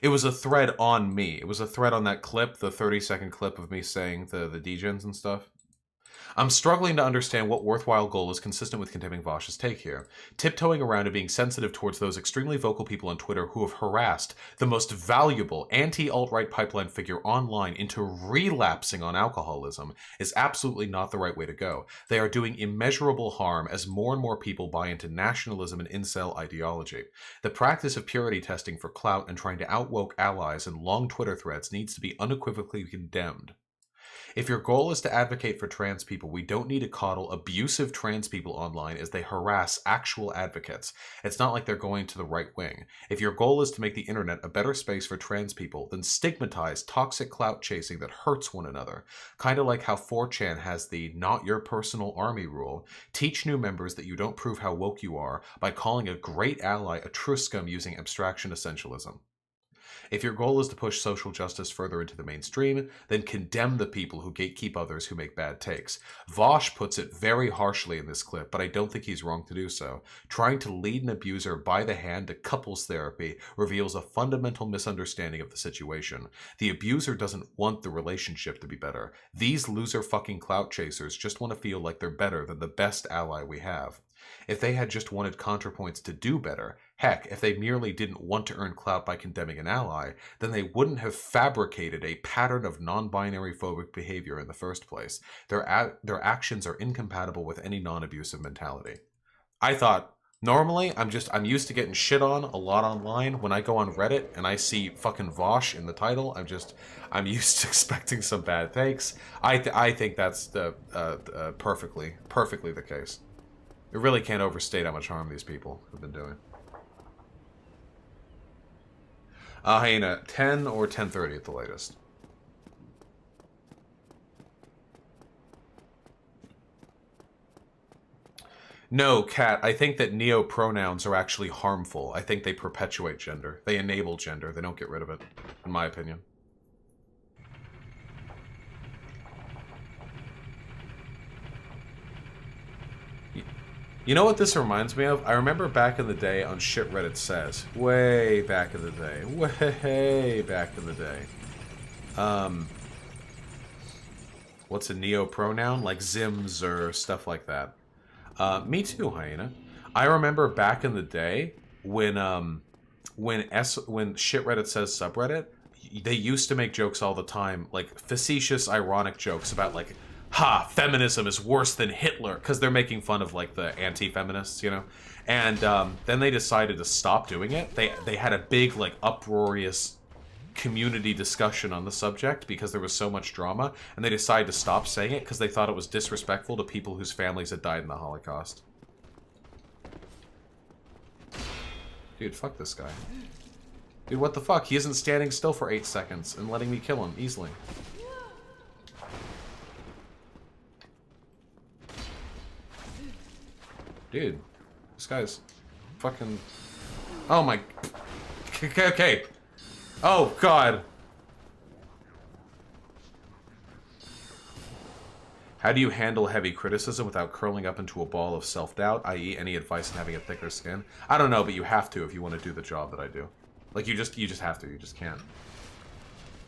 It was a thread on me. It was a thread on that clip, the 30-second clip of me saying the degens and stuff. I'm struggling to understand what worthwhile goal is consistent with condemning Vaush's take here. Tiptoeing around and being sensitive towards those extremely vocal people on Twitter who have harassed the most valuable anti-alt-right pipeline figure online into relapsing on alcoholism is absolutely not the right way to go. They are doing immeasurable harm as more and more people buy into nationalism and incel ideology. The practice of purity testing for clout and trying to outwoke allies in long Twitter threads needs to be unequivocally condemned. If your goal is to advocate for trans people, we don't need to coddle abusive trans people online as they harass actual advocates. It's not like they're going to the right wing. If your goal is to make the internet a better space for trans people, then stigmatize toxic clout chasing that hurts one another. Kind of like how 4chan has the not your personal army rule. Teach new members that you don't prove how woke you are by calling a great ally a Truscum using abstraction essentialism. If your goal is to push social justice further into the mainstream, then condemn the people who gatekeep others who make bad takes. Vaush puts it very harshly in this clip, but I don't think he's wrong to do so. Trying to lead an abuser by the hand to couples therapy reveals a fundamental misunderstanding of the situation. The abuser doesn't want the relationship to be better. These loser fucking clout chasers just want to feel like they're better than the best ally we have. If they had just wanted ContraPoints to do better, heck, if they merely didn't want to earn clout by condemning an ally, then they wouldn't have fabricated a pattern of non-binary phobic behavior in the first place. Their actions are incompatible with any non-abusive mentality. I thought, normally, I'm used to getting shit on a lot online. When I go on Reddit and I see fucking Vaush in the title, I'm used to expecting some bad takes. I think that's the perfectly the case. It really can't overstate how much harm these people have been doing. Hyena, 10 or 10:30 at the latest. No, Kat, I think that neo-pronouns are actually harmful. I think they perpetuate gender. They enable gender. They don't get rid of it, in my opinion. You know what this reminds me of? I remember back in the day on Shit Reddit Says. Way back in the day. Way back in the day. What's a neo-pronoun? Like Zims or stuff like that. Me too, Hyena. I remember back in the day when Shit Reddit Says subreddit, they used to make jokes all the time, like facetious, ironic jokes about like, ha, feminism is worse than Hitler, because they're making fun of like the anti-feminists, you know? And then they decided to stop doing it. They had a big like uproarious community discussion on the subject because there was so much drama, and they decided to stop saying it because they thought it was disrespectful to people whose families had died in the Holocaust. Dude, fuck this guy. Dude, what the fuck? He isn't standing still for 8 seconds and letting me kill him easily. Dude, this guy's fucking... Oh my... Okay. Oh, God. How do you handle heavy criticism without curling up into a ball of self-doubt, i.e. any advice on having a thicker skin? I don't know, but you have to if you want to do the job that I do. Like, you just have to. You just can't.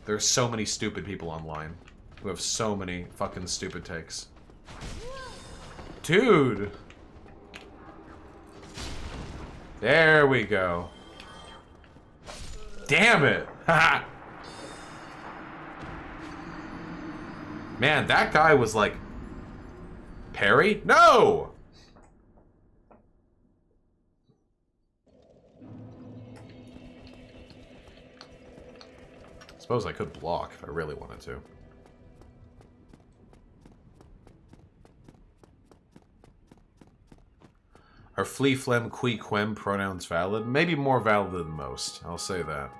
There's so many stupid people online who have so many fucking stupid takes. Dude! There we go. Damn it! Haha! Man, that guy was like... Parry? No! Suppose I could block if I really wanted to. Are flee, phlegm, qui, quem pronouns valid? Maybe more valid than most. I'll say that.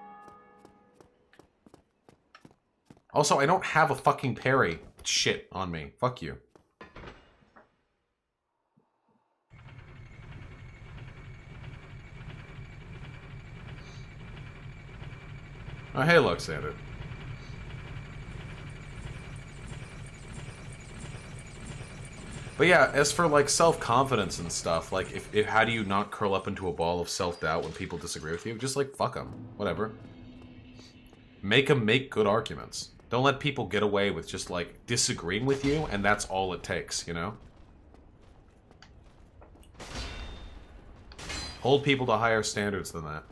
Also, I don't have a fucking parry shit on me. Fuck you. Oh, hey, Luxander. But yeah, as for like self-confidence and stuff, like if how do you not curl up into a ball of self-doubt when people disagree with you? Just like fuck them, whatever. Make them make good arguments. Don't let people get away with just, like, disagreeing with you, and that's all it takes, you know? Hold people to higher standards than that.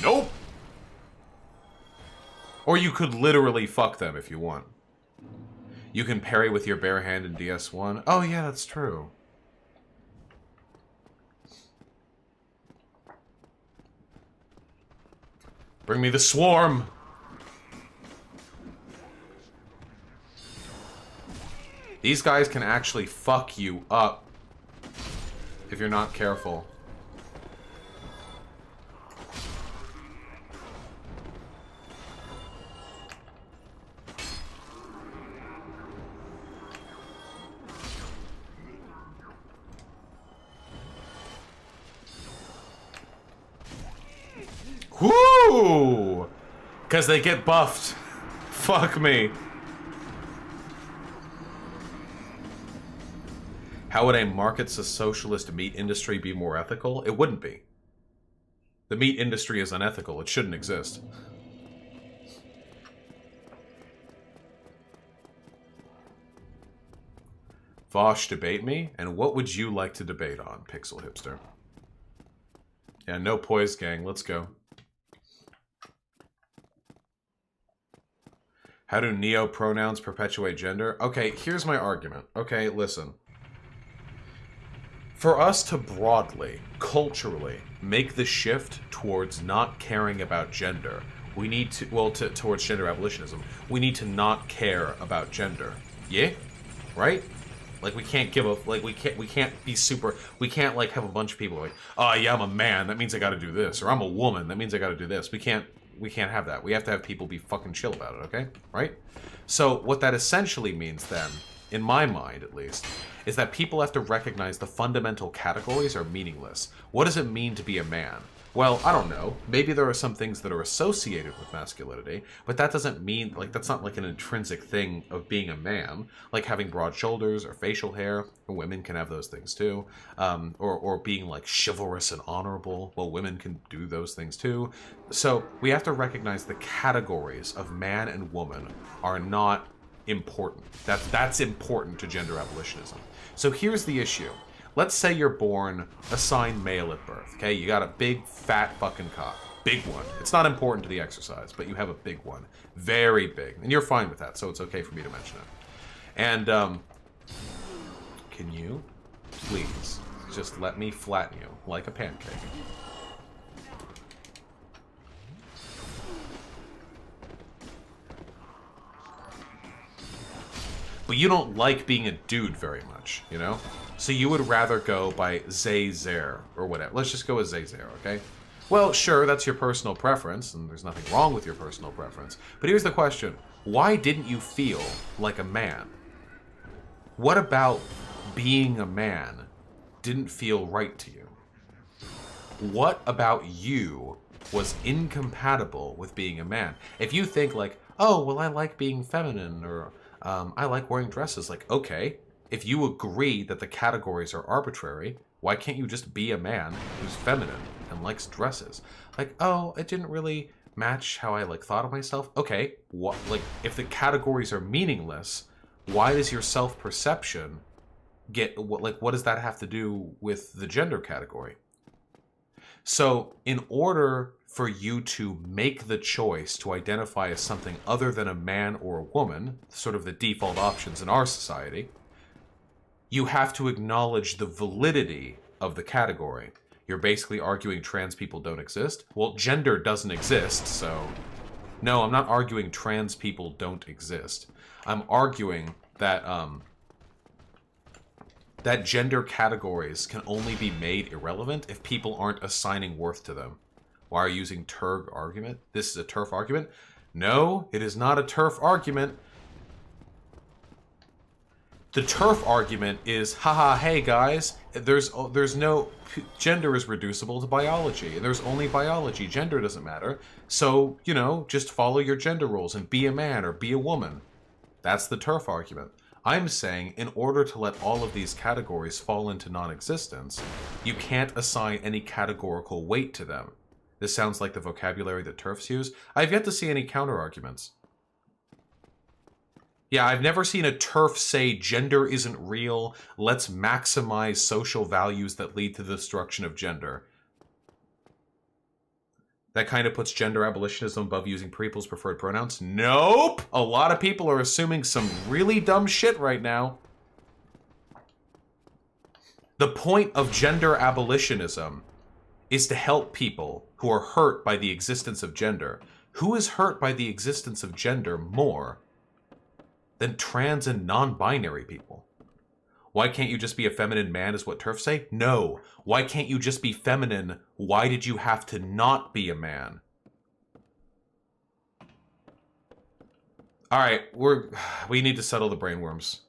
Nope! Or you could literally fuck them if you want. You can parry with your bare hand in DS1. Oh yeah, that's true. Bring me the swarm! These guys can actually fuck you up if you're not careful. Whoo! Because they get buffed. Fuck me. How would a market-socialist meat industry be more ethical? It wouldn't be. The meat industry is unethical. It shouldn't exist. Vaush, debate me? And what would you like to debate on, Pixel Hipster? Yeah, no poise, gang. Let's go. How do neo-pronouns perpetuate gender? Okay, here's my argument. Okay, listen. For us to broadly, culturally, make the shift towards not caring about gender, we need to, well, towards gender abolitionism, we need to not care about gender. Yeah? Right? Like, we can't give a, like, we can't be super, we can't, like, have a bunch of people like, oh, yeah, I'm a man, that means I gotta do this, or I'm a woman, that means I gotta do this. We can't have that. We have to have people be fucking chill about it, okay? Right? So, what that essentially means, then, in my mind, at least, is that people have to recognize the fundamental categories are meaningless. What does it mean to be a man? Well, I don't know. Maybe there are some things that are associated with masculinity, but that doesn't mean, like, that's not like an intrinsic thing of being a man. Like having broad shoulders or facial hair. Women can have those things too. Or being, like, chivalrous and honorable. Well, women can do those things too. So we have to recognize the categories of man and woman are not important. That's important to gender abolitionism. So here's the issue. Let's say you're born assigned male at birth, okay? You got a big, fat fucking cock. Big one. It's not important to the exercise, but you have a big one. Very big. And you're fine with that, so it's okay for me to mention it. And, can you, please, just let me flatten you like a pancake? But you don't like being a dude very much, you know? So you would rather go by Zay-Zer, or whatever. Let's just go with Zay-Zer, okay? Well, sure, that's your personal preference, and there's nothing wrong with your personal preference. But here's the question. Why didn't you feel like a man? What about being a man didn't feel right to you? What about you was incompatible with being a man? If you think like, oh, well, I like being feminine, or I like wearing dresses. Like, okay, if you agree that the categories are arbitrary, why can't you just be a man who's feminine and likes dresses? Like, oh, it didn't really match how I, like, thought of myself. Okay, what, like, if the categories are meaningless, why does your self-perception get, what does that have to do with the gender category? So, in order for you to make the choice to identify as something other than a man or a woman, sort of the default options in our society, you have to acknowledge the validity of the category. You're basically arguing trans people don't exist? Well, gender doesn't exist, so... No, I'm not arguing trans people don't exist. I'm arguing that, that gender categories can only be made irrelevant if people aren't assigning worth to them. Why are you using TERF argument? This is a TERF argument? No, it is not a TERF argument. The TERF argument is, haha, hey guys, there's no, gender is reducible to biology. There's only biology, gender doesn't matter. So, you know, just follow your gender rules and be a man or be a woman. That's the TERF argument. I'm saying, in order to let all of these categories fall into non-existence, you can't assign any categorical weight to them. This sounds like the vocabulary that TERFs use. I've yet to see any counter-arguments. Yeah, I've never seen a TERF say gender isn't real, let's maximize social values that lead to the destruction of gender. That kind of puts gender abolitionism above using people's preferred pronouns? Nope! A lot of people are assuming some really dumb shit right now. The point of gender abolitionism is to help people who are hurt by the existence of gender. Who is hurt by the existence of gender more than trans and non-binary people? Why can't you just be a feminine man is what TERFs say? No. Why can't you just be feminine? Why did you have to not be a man? Alright, we need to settle the brainworms.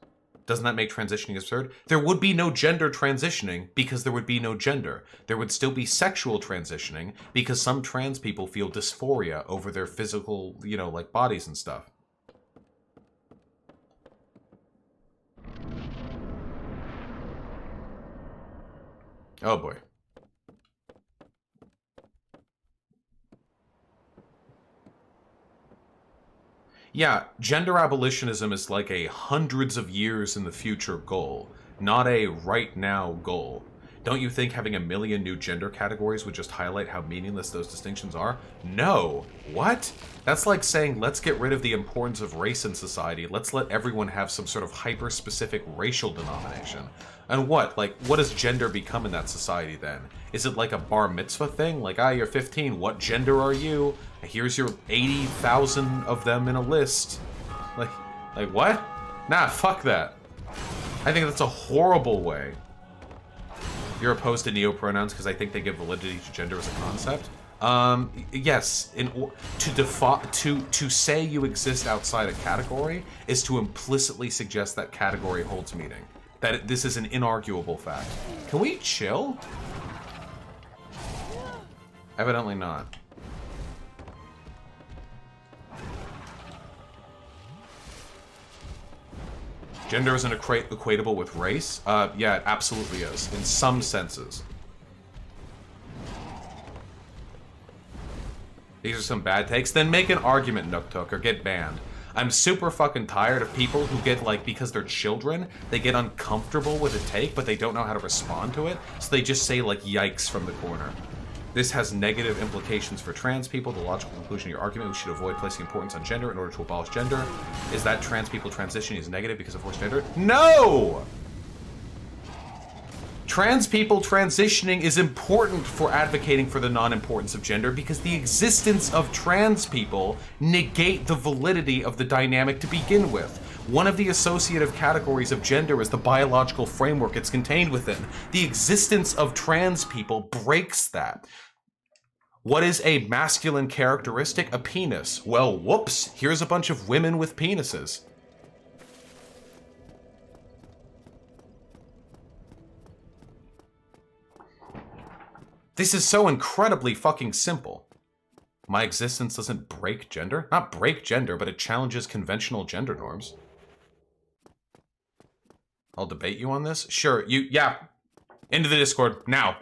Doesn't that make transitioning absurd? There would be no gender transitioning because there would be no gender. There would still be sexual transitioning because some trans people feel dysphoria over their physical, you know, like bodies and stuff. Oh boy. Yeah, gender abolitionism is like a hundreds of years in the future goal, not a right now goal. Don't you think having a million new gender categories would just highlight how meaningless those distinctions are? No. What? That's like saying, let's get rid of the importance of race in society. Let's let everyone have some sort of hyper-specific racial denomination. And what? Like, what does gender become in that society then? Is it like a bar mitzvah thing? Like, you're 15, what gender are you? Here's your 80,000 of them in a list. Like what? Nah, fuck that. I think that's a horrible way. You're opposed to neo-pronouns because I think they give validity to gender as a concept? Yes. To say you exist outside a category is to implicitly suggest that category holds meaning. That this is an inarguable fact. Can we chill? Evidently not. Gender isn't equatable with race? Yeah, it absolutely is, in some senses. These are some bad takes. Then make an argument, Nooktook, or get banned. I'm super fucking tired of people who get, like, because they're children, they get uncomfortable with a take, but they don't know how to respond to it, so they just say, like, yikes from the corner. This has negative implications for trans people. The logical conclusion of your argument, we should avoid placing importance on gender in order to abolish gender. Is that trans people transitioning is negative because of forced gender? No! Trans people transitioning is important for advocating for the non-importance of gender because the existence of trans people negate the validity of the dynamic to begin with. One of the associative categories of gender is the biological framework it's contained within. The existence of trans people breaks that. What is a masculine characteristic? A penis. Well, whoops, here's a bunch of women with penises. This is so incredibly fucking simple. My existence doesn't break gender? Not break gender, but it challenges conventional gender norms. I'll debate you on this? Sure, yeah. Into the Discord, now.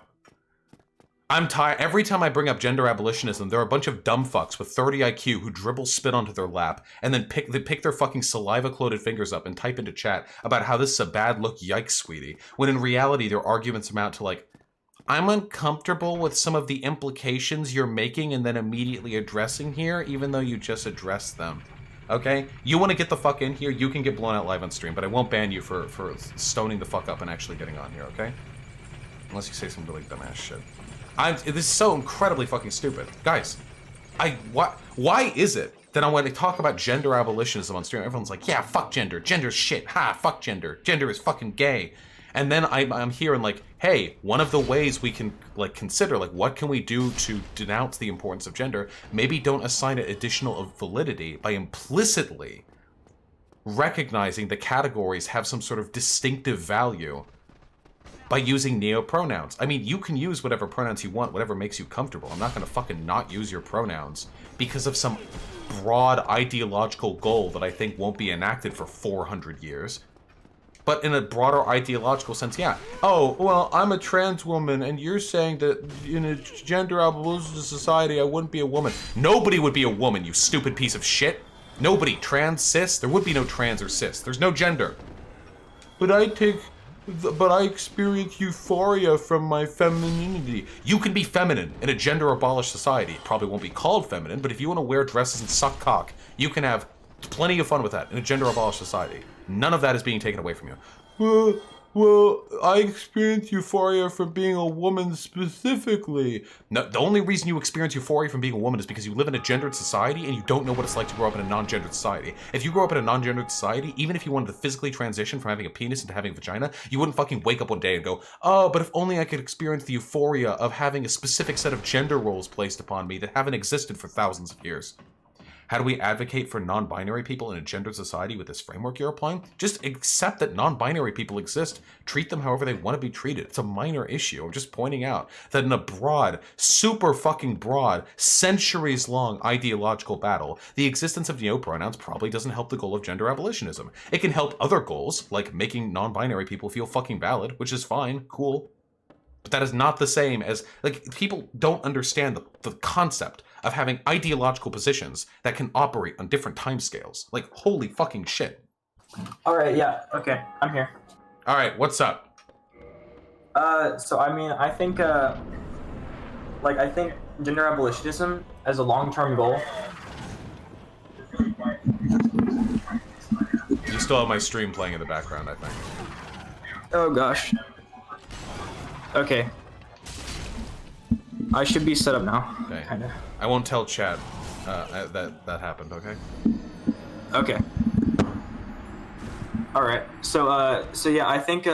I'm tired. Every time I bring up gender abolitionism, there are a bunch of dumb fucks with 30 IQ who dribble spit onto their lap and then they pick their fucking saliva-clouded fingers up and type into chat about how this is a bad look, yikes, sweetie. When in reality, their arguments amount to like, I'm uncomfortable with some of the implications you're making and then immediately addressing here, even though you just addressed them. Okay? You want to get the fuck in here, you can get blown out live on stream, but I won't ban you for stoning the fuck up and actually getting on here, okay? Unless you say some really dumbass shit. This is so incredibly fucking stupid. Guys, why is it that when I talk about gender abolitionism on stream, everyone's like, yeah, fuck gender, gender's shit, ha, fuck gender, gender is fucking gay. And then I'm here and like, hey, one of the ways we can like consider, like, what can we do to denounce the importance of gender? Maybe don't assign it additional validity by implicitly recognizing the categories have some sort of distinctive value by using neo-pronouns. I mean, you can use whatever pronouns you want, whatever makes you comfortable. I'm not gonna fucking not use your pronouns because of some broad ideological goal that I think won't be enacted for 400 years. But in a broader ideological sense, yeah. Oh, well, I'm a trans woman, and you're saying that in a gender abolitionist society, I wouldn't be a woman. Nobody would be a woman, you stupid piece of shit. Nobody. Trans, cis? There would be no trans or cis. There's no gender. But I experience euphoria from my femininity. You can be feminine in a gender-abolished society. It probably won't be called feminine, but if you want to wear dresses and suck cock, you can have plenty of fun with that in a gender-abolished society. None of that is being taken away from you. Well, I experience euphoria from being a woman specifically. No, the only reason you experience euphoria from being a woman is because you live in a gendered society and you don't know what it's like to grow up in a non-gendered society. If you grow up in a non-gendered society, even if you wanted to physically transition from having a penis into having a vagina, you wouldn't fucking wake up one day and go, oh, but if only I could experience the euphoria of having a specific set of gender roles placed upon me that haven't existed for thousands of years. How do we advocate for non-binary people in a gendered society with this framework you're applying? Just accept that non-binary people exist. Treat them however they want to be treated. It's a minor issue. I'm just pointing out that in a broad, super fucking broad, centuries-long ideological battle, the existence of neopronouns probably doesn't help the goal of gender abolitionism. It can help other goals, like making non-binary people feel fucking valid, which is fine, cool. But that is not the same as, like, people don't understand the concept of having ideological positions that can operate on different timescales. Like, holy fucking shit. Alright, yeah, okay, I'm here. Alright, what's up? So I mean, I think, I think gender abolitionism as a long-term goal. You still have my stream playing in the background, I think. Oh gosh. Okay. I should be set up now. Okay. Kinda. I won't tell Chad that happened, okay? Okay. All right. So yeah, I think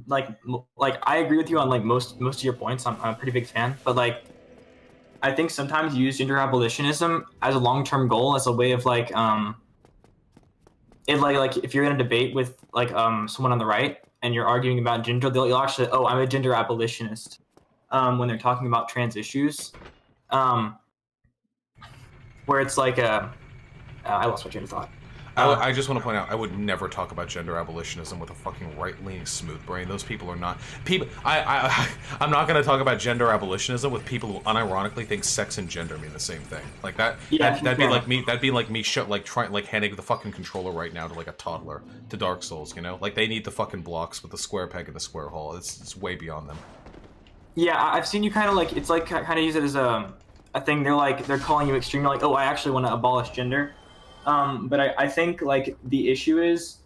like I agree with you on like most of your points. I'm a pretty big fan, but like I think sometimes you use gender abolitionism as a long-term goal, as a way of like if you're in a debate with like someone on the right and you're arguing about gender, you'll actually, oh, I'm a gender abolitionist when they're talking about trans issues, where it's like I lost my train of thought. I just want to point out, I would never talk about gender abolitionism with a fucking right-leaning smooth brain. Those people are not people. I'm not going to talk about gender abolitionism with people who unironically think sex and gender mean the same thing. Like that. Yeah, that'd be like me. That'd be like me. Handing the fucking controller right now to like a toddler to Dark Souls. You know, like they need the fucking blocks with the square peg and the square hole. It's way beyond them. Yeah, I've seen you kind of like, it's like kind of use it as a thing. They're calling you extreme. You're like, oh, I actually want to abolish gender. But I think like the issue is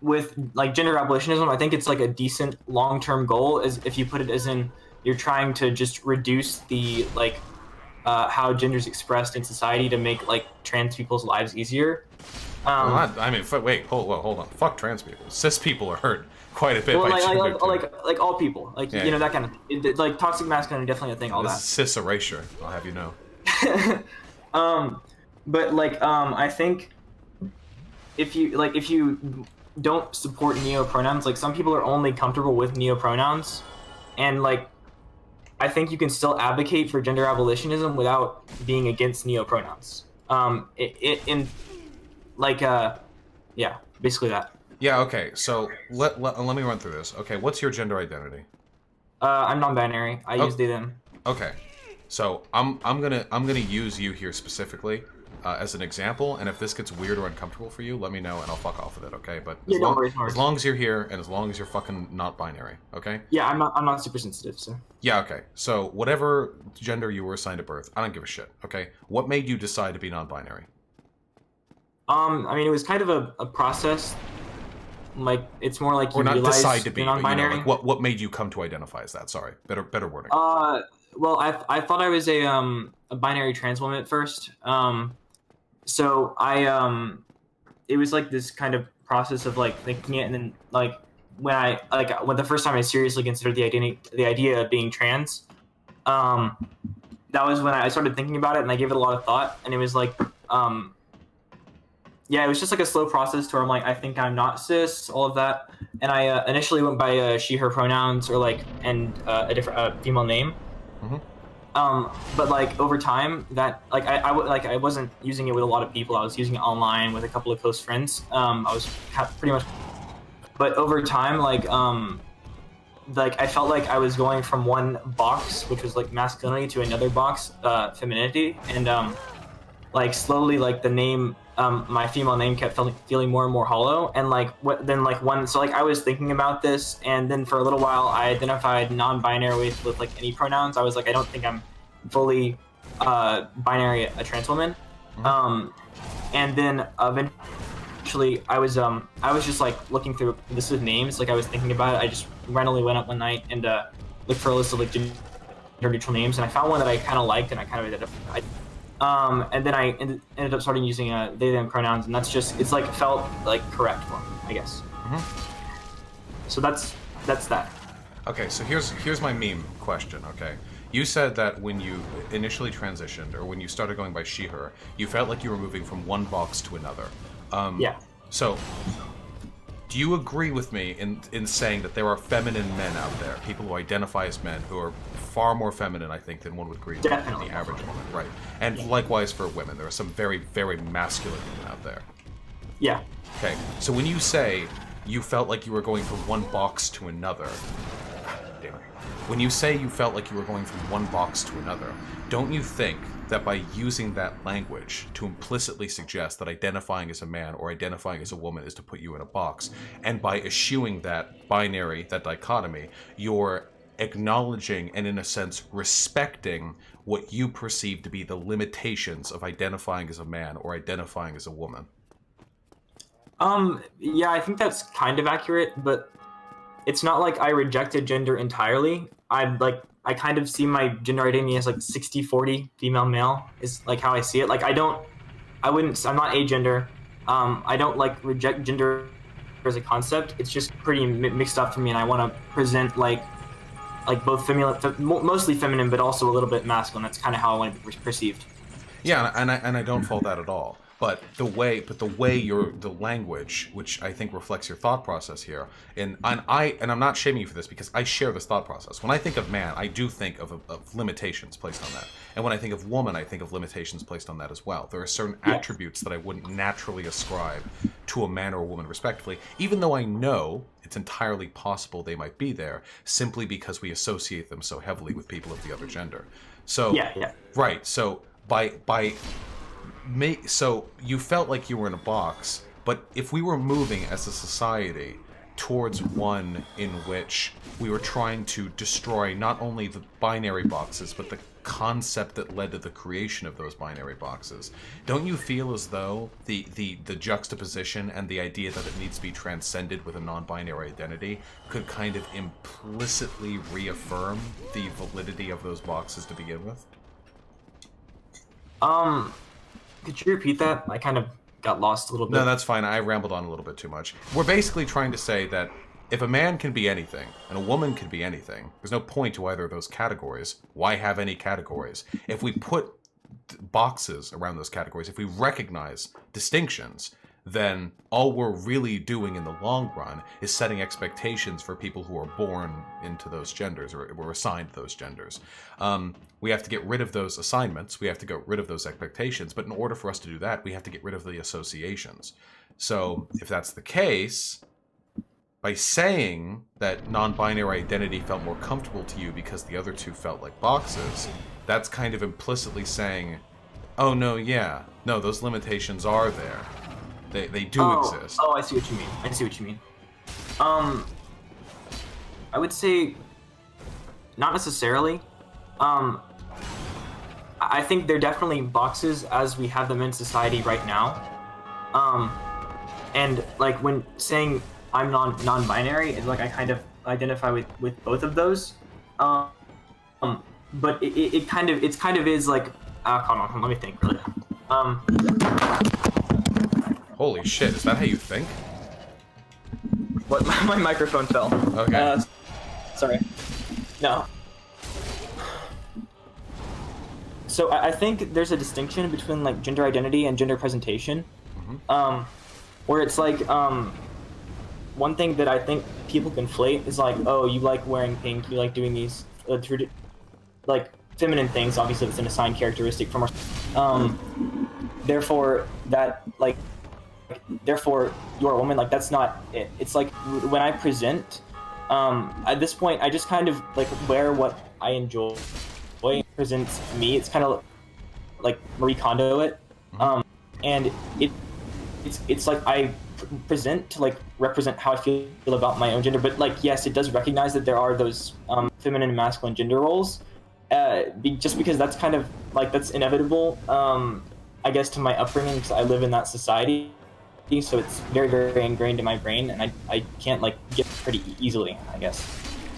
with like gender abolitionism, I think it's like a decent long-term goal, as if you put it as in you're trying to just reduce the like how gender's expressed in society to make like trans people's lives easier. I mean, wait, hold on. Fuck trans people. Cis people are hurt quite a bit by gender. Like all people, like yeah, you know, that kind of like toxic masculinity, definitely a thing. All this that. Is cis erasure. I'll have you know. But like I think if you don't support neopronouns, like some people are only comfortable with neopronouns, and like I think you can still advocate for gender abolitionism without being against neopronouns. Yeah, basically that. Yeah. Okay. So let me run through this. Okay. What's your gender identity? I'm non-binary. I use they them. Okay. So I'm gonna use you here specifically as an example, and if this gets weird or uncomfortable for you, let me know and I'll fuck off with it, okay? But as long as you're here and as long as you're fucking not binary, okay? Yeah, I'm not super sensitive, so. Yeah, okay. So whatever gender you were assigned at birth, I don't give a shit, okay? What made you decide to be non-binary? I mean, it was kind of a process. Like it's more like you not realize decide to be non-binary. But, you know, like what made you come to identify as that? Sorry, better wording. Well, I thought I was a binary trans woman at first. So it was like this kind of process of like thinking it, and then like when the first time I seriously considered the idea of being trans, that was when I started thinking about it, and I gave it a lot of thought, and it was like yeah, it was just like a slow process to where I'm like, I think I'm not cis, all of that, and I initially went by she/her pronouns or like a different female name. Mm-hmm. But like over time, that like I wasn't using it with a lot of people. I was using it online with a couple of close friends. I was pretty much, but over time, like I felt like I was going from one box, which was like masculinity, to another box, femininity, and like slowly, like the name, my female name kept feeling more and more hollow, and like so like I was thinking about this, and then for a little while I identified non-binary with like any pronouns. I was like, I don't think I'm fully binary, a trans woman. And then eventually I was just like looking through this with names, like I was thinking about it. I just randomly went up one night and looked for a list of like gender neutral names, and I found one that I kind of liked, and I kind of identified. And then I ended up starting using they them pronouns, and it's like felt like correct for me, I guess. So that's that. Okay, so here's my meme question. Okay, you said that when you initially transitioned, or when you started going by she/her, you felt like you were moving from one box to another. Yeah. So, do you agree with me in saying that there are feminine men out there, people who identify as men, who are far more feminine, I think, than one would agree with the average woman, right? And likewise for women, there are some very, very masculine women out there. Yeah. Okay, so when you say you felt like you were going from one box to another, damn it. When you say you felt like you were going from one box to another, don't you think that by using that language to implicitly suggest that identifying as a man or identifying as a woman is to put you in a box, and by eschewing that binary, that dichotomy, you're acknowledging and, in a sense, respecting what you perceive to be the limitations of identifying as a man or identifying as a woman? Yeah, I think that's kind of accurate, but it's not like I rejected gender entirely. I kind of see my gender identity as like 60-40 female male is like how I see it. Like I'm not agender. I don't like reject gender as a concept. It's just pretty mixed up for me, and I want to present like both mostly feminine, but also a little bit masculine. That's kind of how I want to be perceived. Yeah, and I don't fault that at all. But the way the language, which I think reflects your thought process here, and I'm not shaming you for this because I share this thought process. When I think of man, I do think of limitations placed on that, and when I think of woman, I think of limitations placed on that as well. There are certain attributes that I wouldn't naturally ascribe to a man or a woman, respectively, even though I know it's entirely possible they might be there, simply because we associate them so heavily with people of the other gender. So right. So so you felt like you were in a box, but if we were moving as a society towards one in which we were trying to destroy not only the binary boxes, but the concept that led to the creation of those binary boxes, don't you feel as though the juxtaposition and the idea that it needs to be transcended with a non-binary identity could kind of implicitly reaffirm the validity of those boxes to begin with? Could you repeat that? I kind of got lost a little bit. No, that's fine. I rambled on a little bit too much. We're basically trying to say that if a man can be anything, and a woman can be anything, there's no point to either of those categories. Why have any categories? If we put boxes around those categories, if we recognize distinctions, then all we're really doing in the long run is setting expectations for people who are born into those genders or were assigned those genders. We have to get rid of those assignments, we have to get rid of those expectations, but in order for us to do that, we have to get rid of the associations. So if that's the case, by saying that non-binary identity felt more comfortable to you because the other two felt like boxes, that's kind of implicitly saying, oh no, those limitations are there. They do exist. Oh, I see what you mean. I would say not necessarily. I think they're definitely boxes as we have them in society right now. And like when saying I'm non-binary, it's like I kind of identify with both of those. But it kind of is like hold on, let me think really. Holy shit, is that how you think? What? My microphone fell. Okay. Sorry. No. So I think there's a distinction between like gender identity and gender presentation, where it's like one thing that I think people conflate is like, oh, you like wearing pink, you like doing these like feminine things. Obviously, it's an assigned characteristic from our. Therefore, therefore, you're a woman. Like, that's not it. It's like when I present. At this point, I just kind of like wear what I enjoy. Presents me. It's kind of like Marie Kondo it, and it's like I present to like represent how I feel about my own gender. But like, yes, it does recognize that there are those feminine and masculine gender roles. Just because that's kind of like that's inevitable. I guess to my upbringing, because I live in that society. So it's very, very ingrained in my brain, and I can't like get it pretty easily, I guess.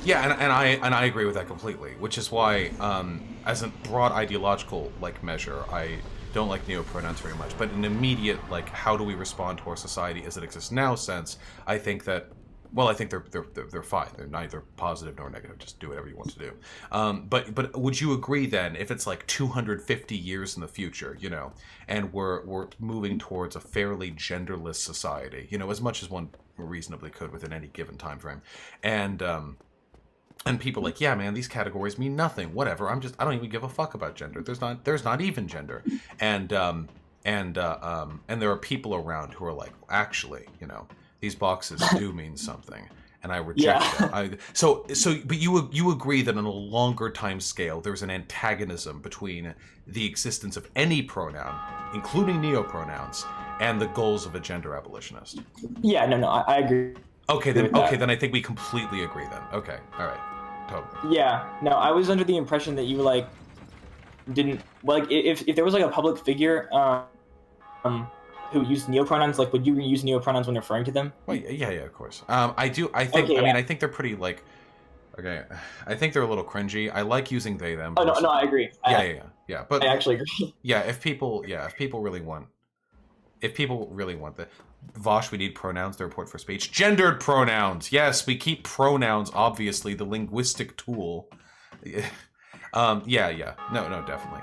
Yeah, and I agree with that completely, which is why, as a broad ideological like measure, I don't like neopronouns very much. But an immediate like how do we respond to our society as it exists now sense, I think that. Well, I think they're fine. They're neither positive nor negative. Just do whatever you want to do. But would you agree then, if it's like 250 years in the future, you know, and we're moving towards a fairly genderless society, you know, as much as one reasonably could within any given time frame, and people like, yeah, man, these categories mean nothing. Whatever. I don't even give a fuck about gender. There's not even gender, and there are people around who are like, actually, you know. These boxes do mean something, and I reject it. But you agree that on a longer time scale, there's an antagonism between the existence of any pronoun, including neopronouns, and the goals of a gender abolitionist. Yeah, no, I agree. Okay, then I think we completely agree then. Okay, all right, totally. Yeah, no, I was under the impression that you like didn't like if there was like a public figure who used neopronouns, like, would you use neopronouns when referring to them? Well, yeah, of course. I do. I think. Okay, I think they're pretty like. Okay, I think they're a little cringy. I like using they them. Oh no, I agree. Yeah. But I actually agree. Yeah, if people really want the Vaush, we need pronouns. The report for speech, gendered pronouns. Yes, we keep pronouns. Obviously, the linguistic tool. Yeah. No, definitely.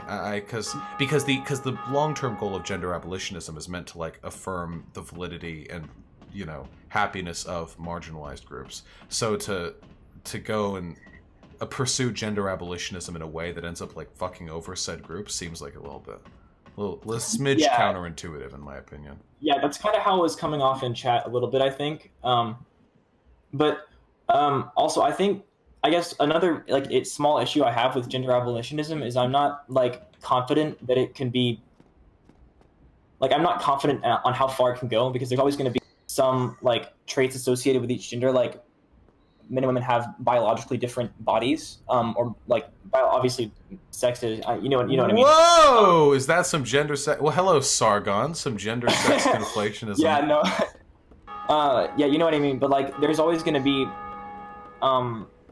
Because the long-term goal of gender abolitionism is meant to like affirm the validity and, you know, happiness of marginalized groups. So to go and pursue gender abolitionism in a way that ends up like fucking over said groups seems like a smidge counterintuitive in my opinion. Yeah, that's kind of how it was coming off in chat a little bit, I think. But also I think. I guess another like small issue I have with gender abolitionism is I'm not like confident that it can be like I'm not confident on how far it can go, because there's always going to be some like traits associated with each gender. Like men and women have biologically different bodies, or like obviously sex is you know what I mean. Whoa, is that some gender sex? Well, hello Sargon, some gender sex conflationism. Yeah, no. Yeah, you know what I mean. But like there's always going to be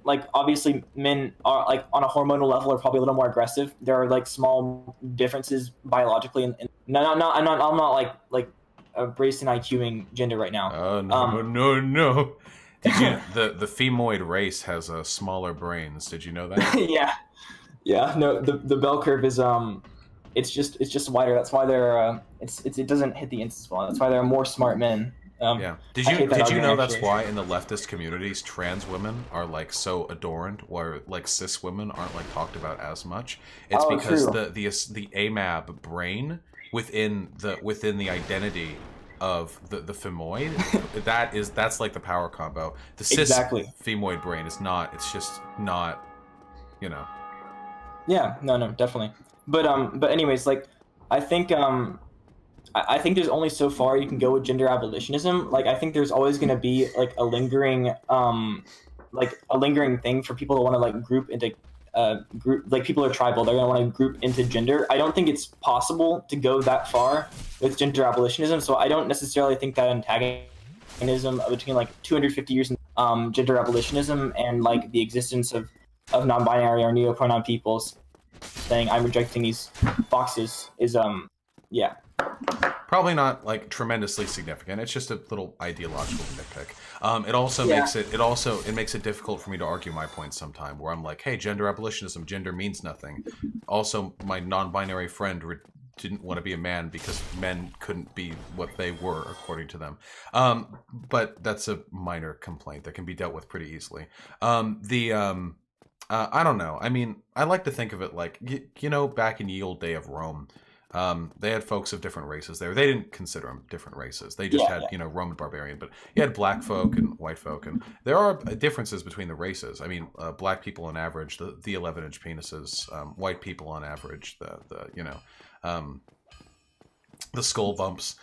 like obviously men are like on a hormonal level are probably a little more aggressive. There are like small differences biologically, and I'm not like bracing IQing gender right now. No. Did you the femoid race has smaller brains? Did you know that? Yeah. No, the bell curve is it's just wider. That's why they're it doesn't hit the instance well. That's why there are more smart men. Yeah. Did you know that's why in the leftist communities trans women are like so adorned, where like cis women aren't like talked about as much? It's because the AMAB brain within the identity of the femoid that's like the power combo. The cis femoid brain is not. It's just not. You know. Yeah. No. Definitely. But anyways, like I think there's only so far you can go with gender abolitionism. Like, I think there's always going to be like a lingering thing for people to want to like group into like people are tribal. They're going to want to group into gender. I don't think it's possible to go that far with gender abolitionism. So I don't necessarily think that antagonism between like 250 years in gender abolitionism and like the existence of non-binary or neopronoun peoples saying I'm rejecting these boxes is yeah. Probably not like tremendously significant. It's just a little ideological nitpick. It also makes it difficult for me to argue my point sometime, where I'm like, hey, gender abolitionism, gender means nothing. Also, my non-binary friend didn't want to be a man because men couldn't be what they were according to them. But that's a minor complaint that can be dealt with pretty easily. I don't know. I mean, I like to think of it like, you know, back in the old day of Rome, they had folks of different races there. They didn't consider them different races. They just had, you know, Roman barbarian. But you had black folk and white folk. And there are differences between the races. I mean, black people on average, the 11-inch penises. White people on average, the skull bumps.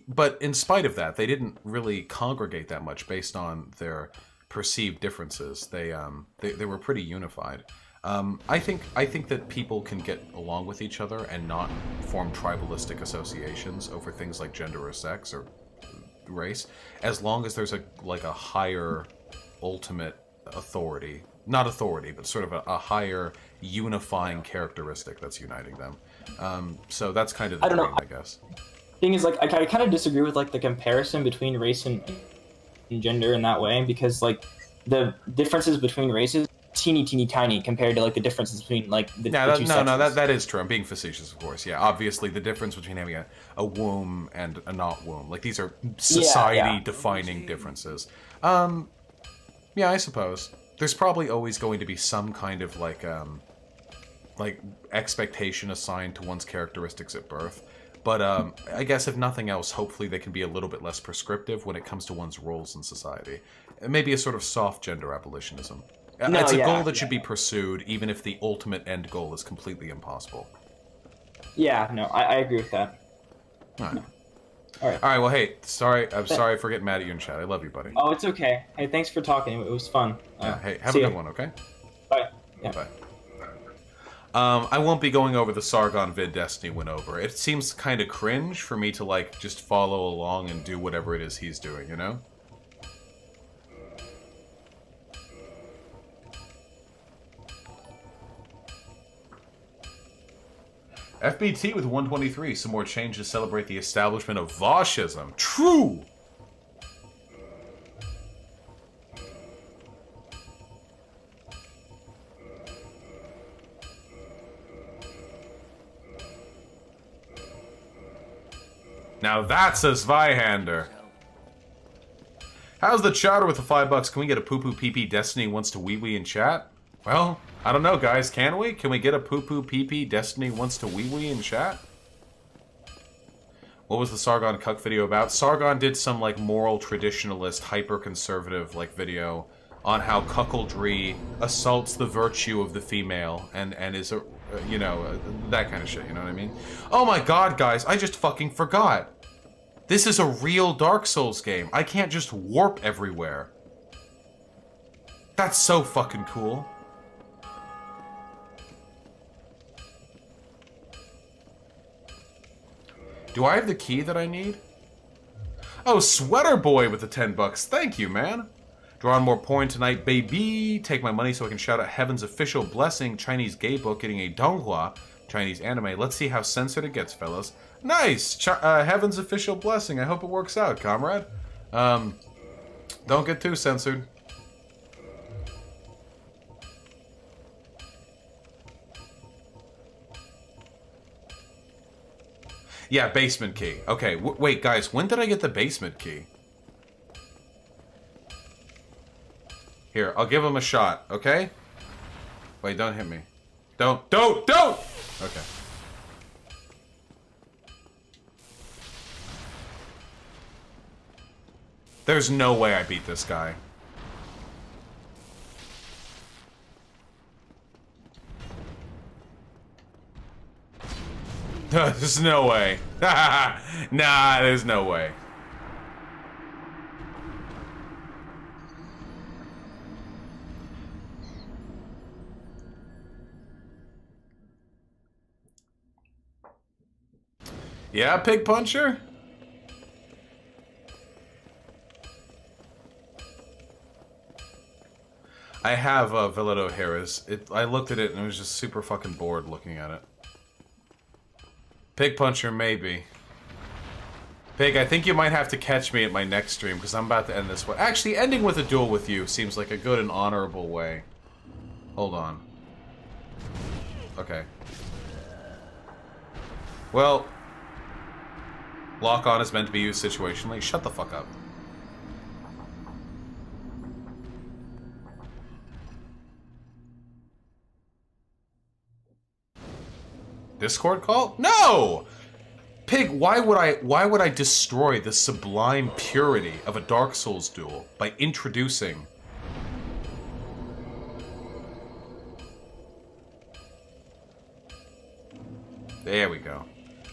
But in spite of that, they didn't really congregate that much based on their perceived differences. They were pretty unified. I think that people can get along with each other and not form tribalistic associations over things like gender or sex or race, as long as there's a higher ultimate authority. Not authority, but sort of a higher unifying characteristic that's uniting them. So that's kind of the dream, I guess. Thing is, like, I kind of disagree with like the comparison between race and gender in that way, because like the differences between races teeny tiny compared to like the differences between like the, the two sexes. That is true. I'm being facetious, of course. Yeah, obviously the difference between having a womb and a not womb, like these are society defining differences. Yeah, I suppose there's probably always going to be some kind of like expectation assigned to one's characteristics at birth. But I guess if nothing else, hopefully they can be a little bit less prescriptive when it comes to one's roles in society. Maybe a sort of soft gender abolitionism. It's a goal that should be pursued, even if the ultimate end goal is completely impossible. Yeah, no, I agree with that. All right. All right, well, hey, I'm sorry for getting mad at you in chat. I love you, buddy. Oh, it's okay. Hey, thanks for talking. It was fun. Hey, have a good one, okay? Bye. Yeah. Bye. I won't be going over the Sargon vid Destiny went over. It seems kind of cringe for me to, like, just follow along and do whatever it is he's doing, you know? FBT with 123. Some more change to celebrate the establishment of Vaushism. True! Now that's a Zweihander. How's the chatter with the $5? Can we get a poo-poo pee-pee Destiny wants to wee-wee in chat? Well, I don't know, guys. Can we? Can we get a poo-poo pee-pee Destiny wants to wee-wee in chat? What was the Sargon cuck video about? Sargon did some, like, moral traditionalist, hyper-conservative, like, video on how cuckoldry assaults the virtue of the female and is a, you know, that kind of shit, you know what I mean? Oh my god, guys, I just fucking forgot. This is a real Dark Souls game. I can't just warp everywhere. That's so fucking cool. Do I have the key that I need? Oh, Sweater Boy with the $10. Thank you, man. Draw on more porn tonight, baby. Take my money so I can shout out Heaven's official blessing. Chinese gay book getting a donghua. Chinese anime. Let's see how censored it gets, fellas. Nice! Heaven's official blessing. I hope it works out, comrade. Don't get too censored. Yeah, basement key. Okay, wait, guys. When did I get the basement key? Here, I'll give him a shot, okay? Wait, don't hit me. Don't! Okay. There's no way I beat this guy. There's no way. Nah, there's no way. Yeah, Pig Puncher? I have Villette O'Hara's. I looked at it and I was just super fucking bored looking at it. Pig Puncher, maybe. Pig, I think you might have to catch me at my next stream, because I'm about to end this way. Actually, ending with a duel with you seems like a good and honorable way. Hold on. Okay. Well, lock-on is meant to be used situationally. Shut the fuck up. Discord call? No! Pig, why would I destroy the sublime purity of a Dark Souls duel by introducing... There we go.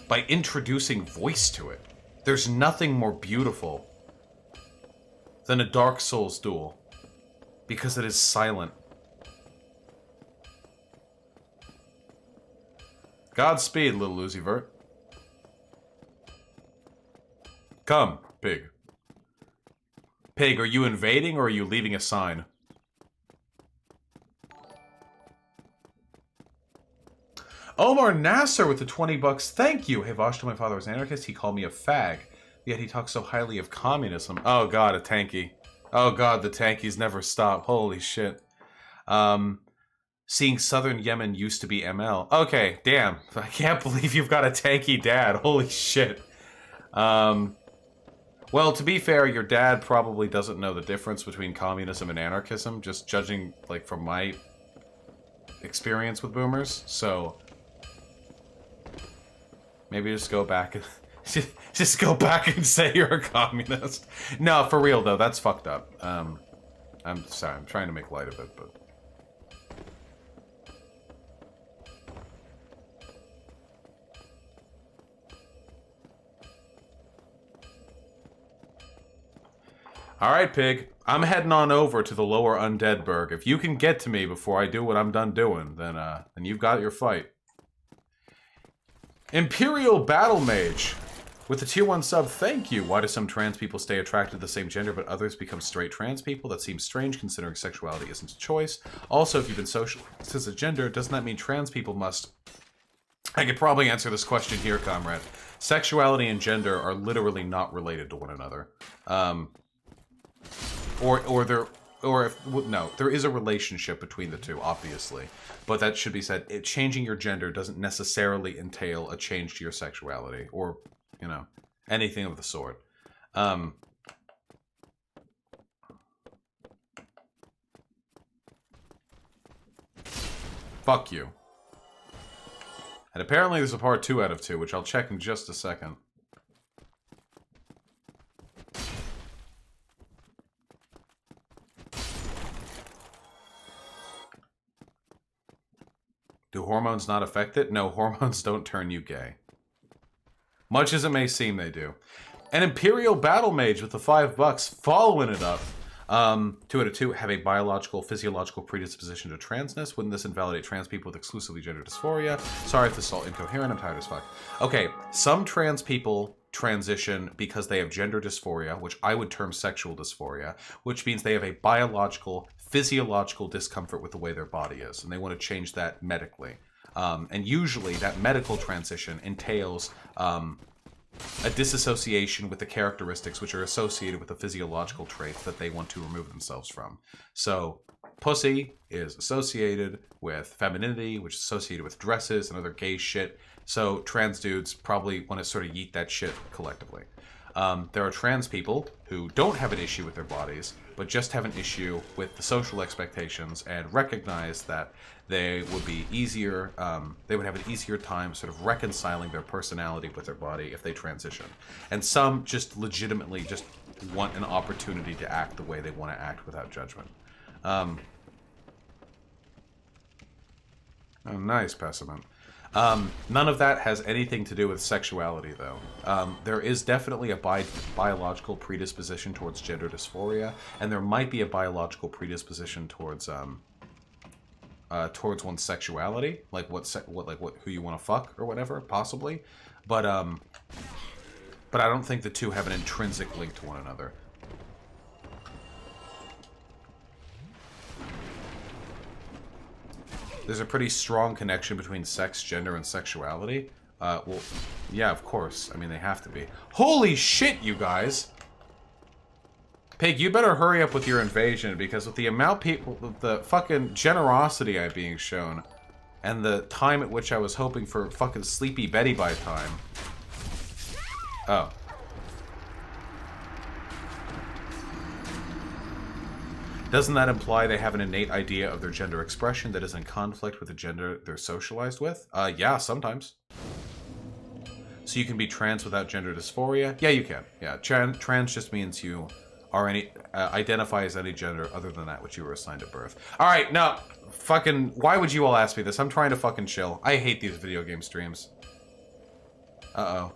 By introducing voice to it. There's nothing more beautiful than a Dark Souls duel. Because it is silent. Godspeed, little Uzi Vert. Come, Pig. Pig, are you invading or are you leaving a sign? Omar Nasser with the 20 bucks. Thank you. Hey, Vaush, to my father was an anarchist. He called me a fag. Yet he talks so highly of communism. Oh, God, a tanky. Oh, God, the tankies never stop. Holy shit. Seeing Southern Yemen used to be ML. Okay, damn. I can't believe you've got a tanky dad. Holy shit. Well, to be fair, your dad probably doesn't know the difference between communism and anarchism, just judging, like, from my experience with boomers, so... Maybe just go back and... just go back and say you're a communist. No, for real, though, that's fucked up. I'm sorry, I'm trying to make light of it, but... Alright, Pig. I'm heading on over to the lower Undeadburg. If you can get to me before I do what I'm done doing, then you've got your fight. Imperial Battle Mage. With the tier 1 sub, thank you. Why do some trans people stay attracted to the same gender, but others become straight trans people? That seems strange, considering sexuality isn't a choice. Also, if you've been socialized as a gender, doesn't that mean trans people must... I could probably answer this question here, comrade. Sexuality and gender are literally not related to one another. No, there is a relationship between the two, obviously. But that should be said. Changing your gender doesn't necessarily entail a change to your sexuality. Or, you know, anything of the sort. Fuck you. And apparently there's a part 2 out of 2, which I'll check in just a second. Do hormones not affect it? No, hormones don't turn you gay. Much as it may seem, they do. An Imperial Battle Mage with the $5, following it up. 2 out of 2 have a biological, physiological predisposition to transness. Wouldn't this invalidate trans people with exclusively gender dysphoria? Sorry if this is all incoherent, I'm tired as fuck. Okay, some trans people transition because they have gender dysphoria, which I would term sexual dysphoria, which means they have a biological, physiological discomfort with the way their body is, and they want to change that medically. And usually that medical transition entails a disassociation with the characteristics which are associated with the physiological traits that they want to remove themselves from. So, pussy is associated with femininity, which is associated with dresses and other gay shit. So, trans dudes probably want to sort of yeet that shit collectively. There are trans people who don't have an issue with their bodies, but just have an issue with the social expectations and recognize that they would be easier, they would have an easier time sort of reconciling their personality with their body if they transition. And some just legitimately just want an opportunity to act the way they want to act without judgment. Oh, nice, Pessimant. None of that has anything to do with sexuality, though. There is definitely a biological predisposition towards gender dysphoria, and there might be a biological predisposition towards one's sexuality, like who you want to fuck or whatever, possibly. But I don't think the two have an intrinsic link to one another. There's a pretty strong connection between sex, gender, and sexuality. Well, yeah, of course. I mean, they have to be. Holy shit, you guys! Pig, you better hurry up with your invasion, because with the amount people, with the fucking generosity I'm being shown, and the time at which I was hoping for fucking Sleepy Betty by time. Oh. Doesn't that imply they have an innate idea of their gender expression that is in conflict with the gender they're socialized with? Yeah, sometimes. So you can be trans without gender dysphoria? Yeah, you can. Yeah, trans just means you are identify as any gender other than that which you were assigned at birth. Alright, no. Fucking, why would you all ask me this? I'm trying to fucking chill. I hate these video game streams. Uh-oh.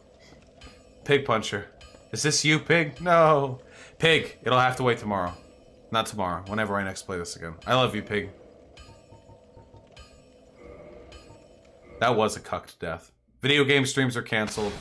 Pig Puncher. Is this you, Pig? No. Pig, it'll have to wait tomorrow. Not tomorrow, whenever I next play this again. I love you, Pig. That was a cucked death. Video game streams are canceled.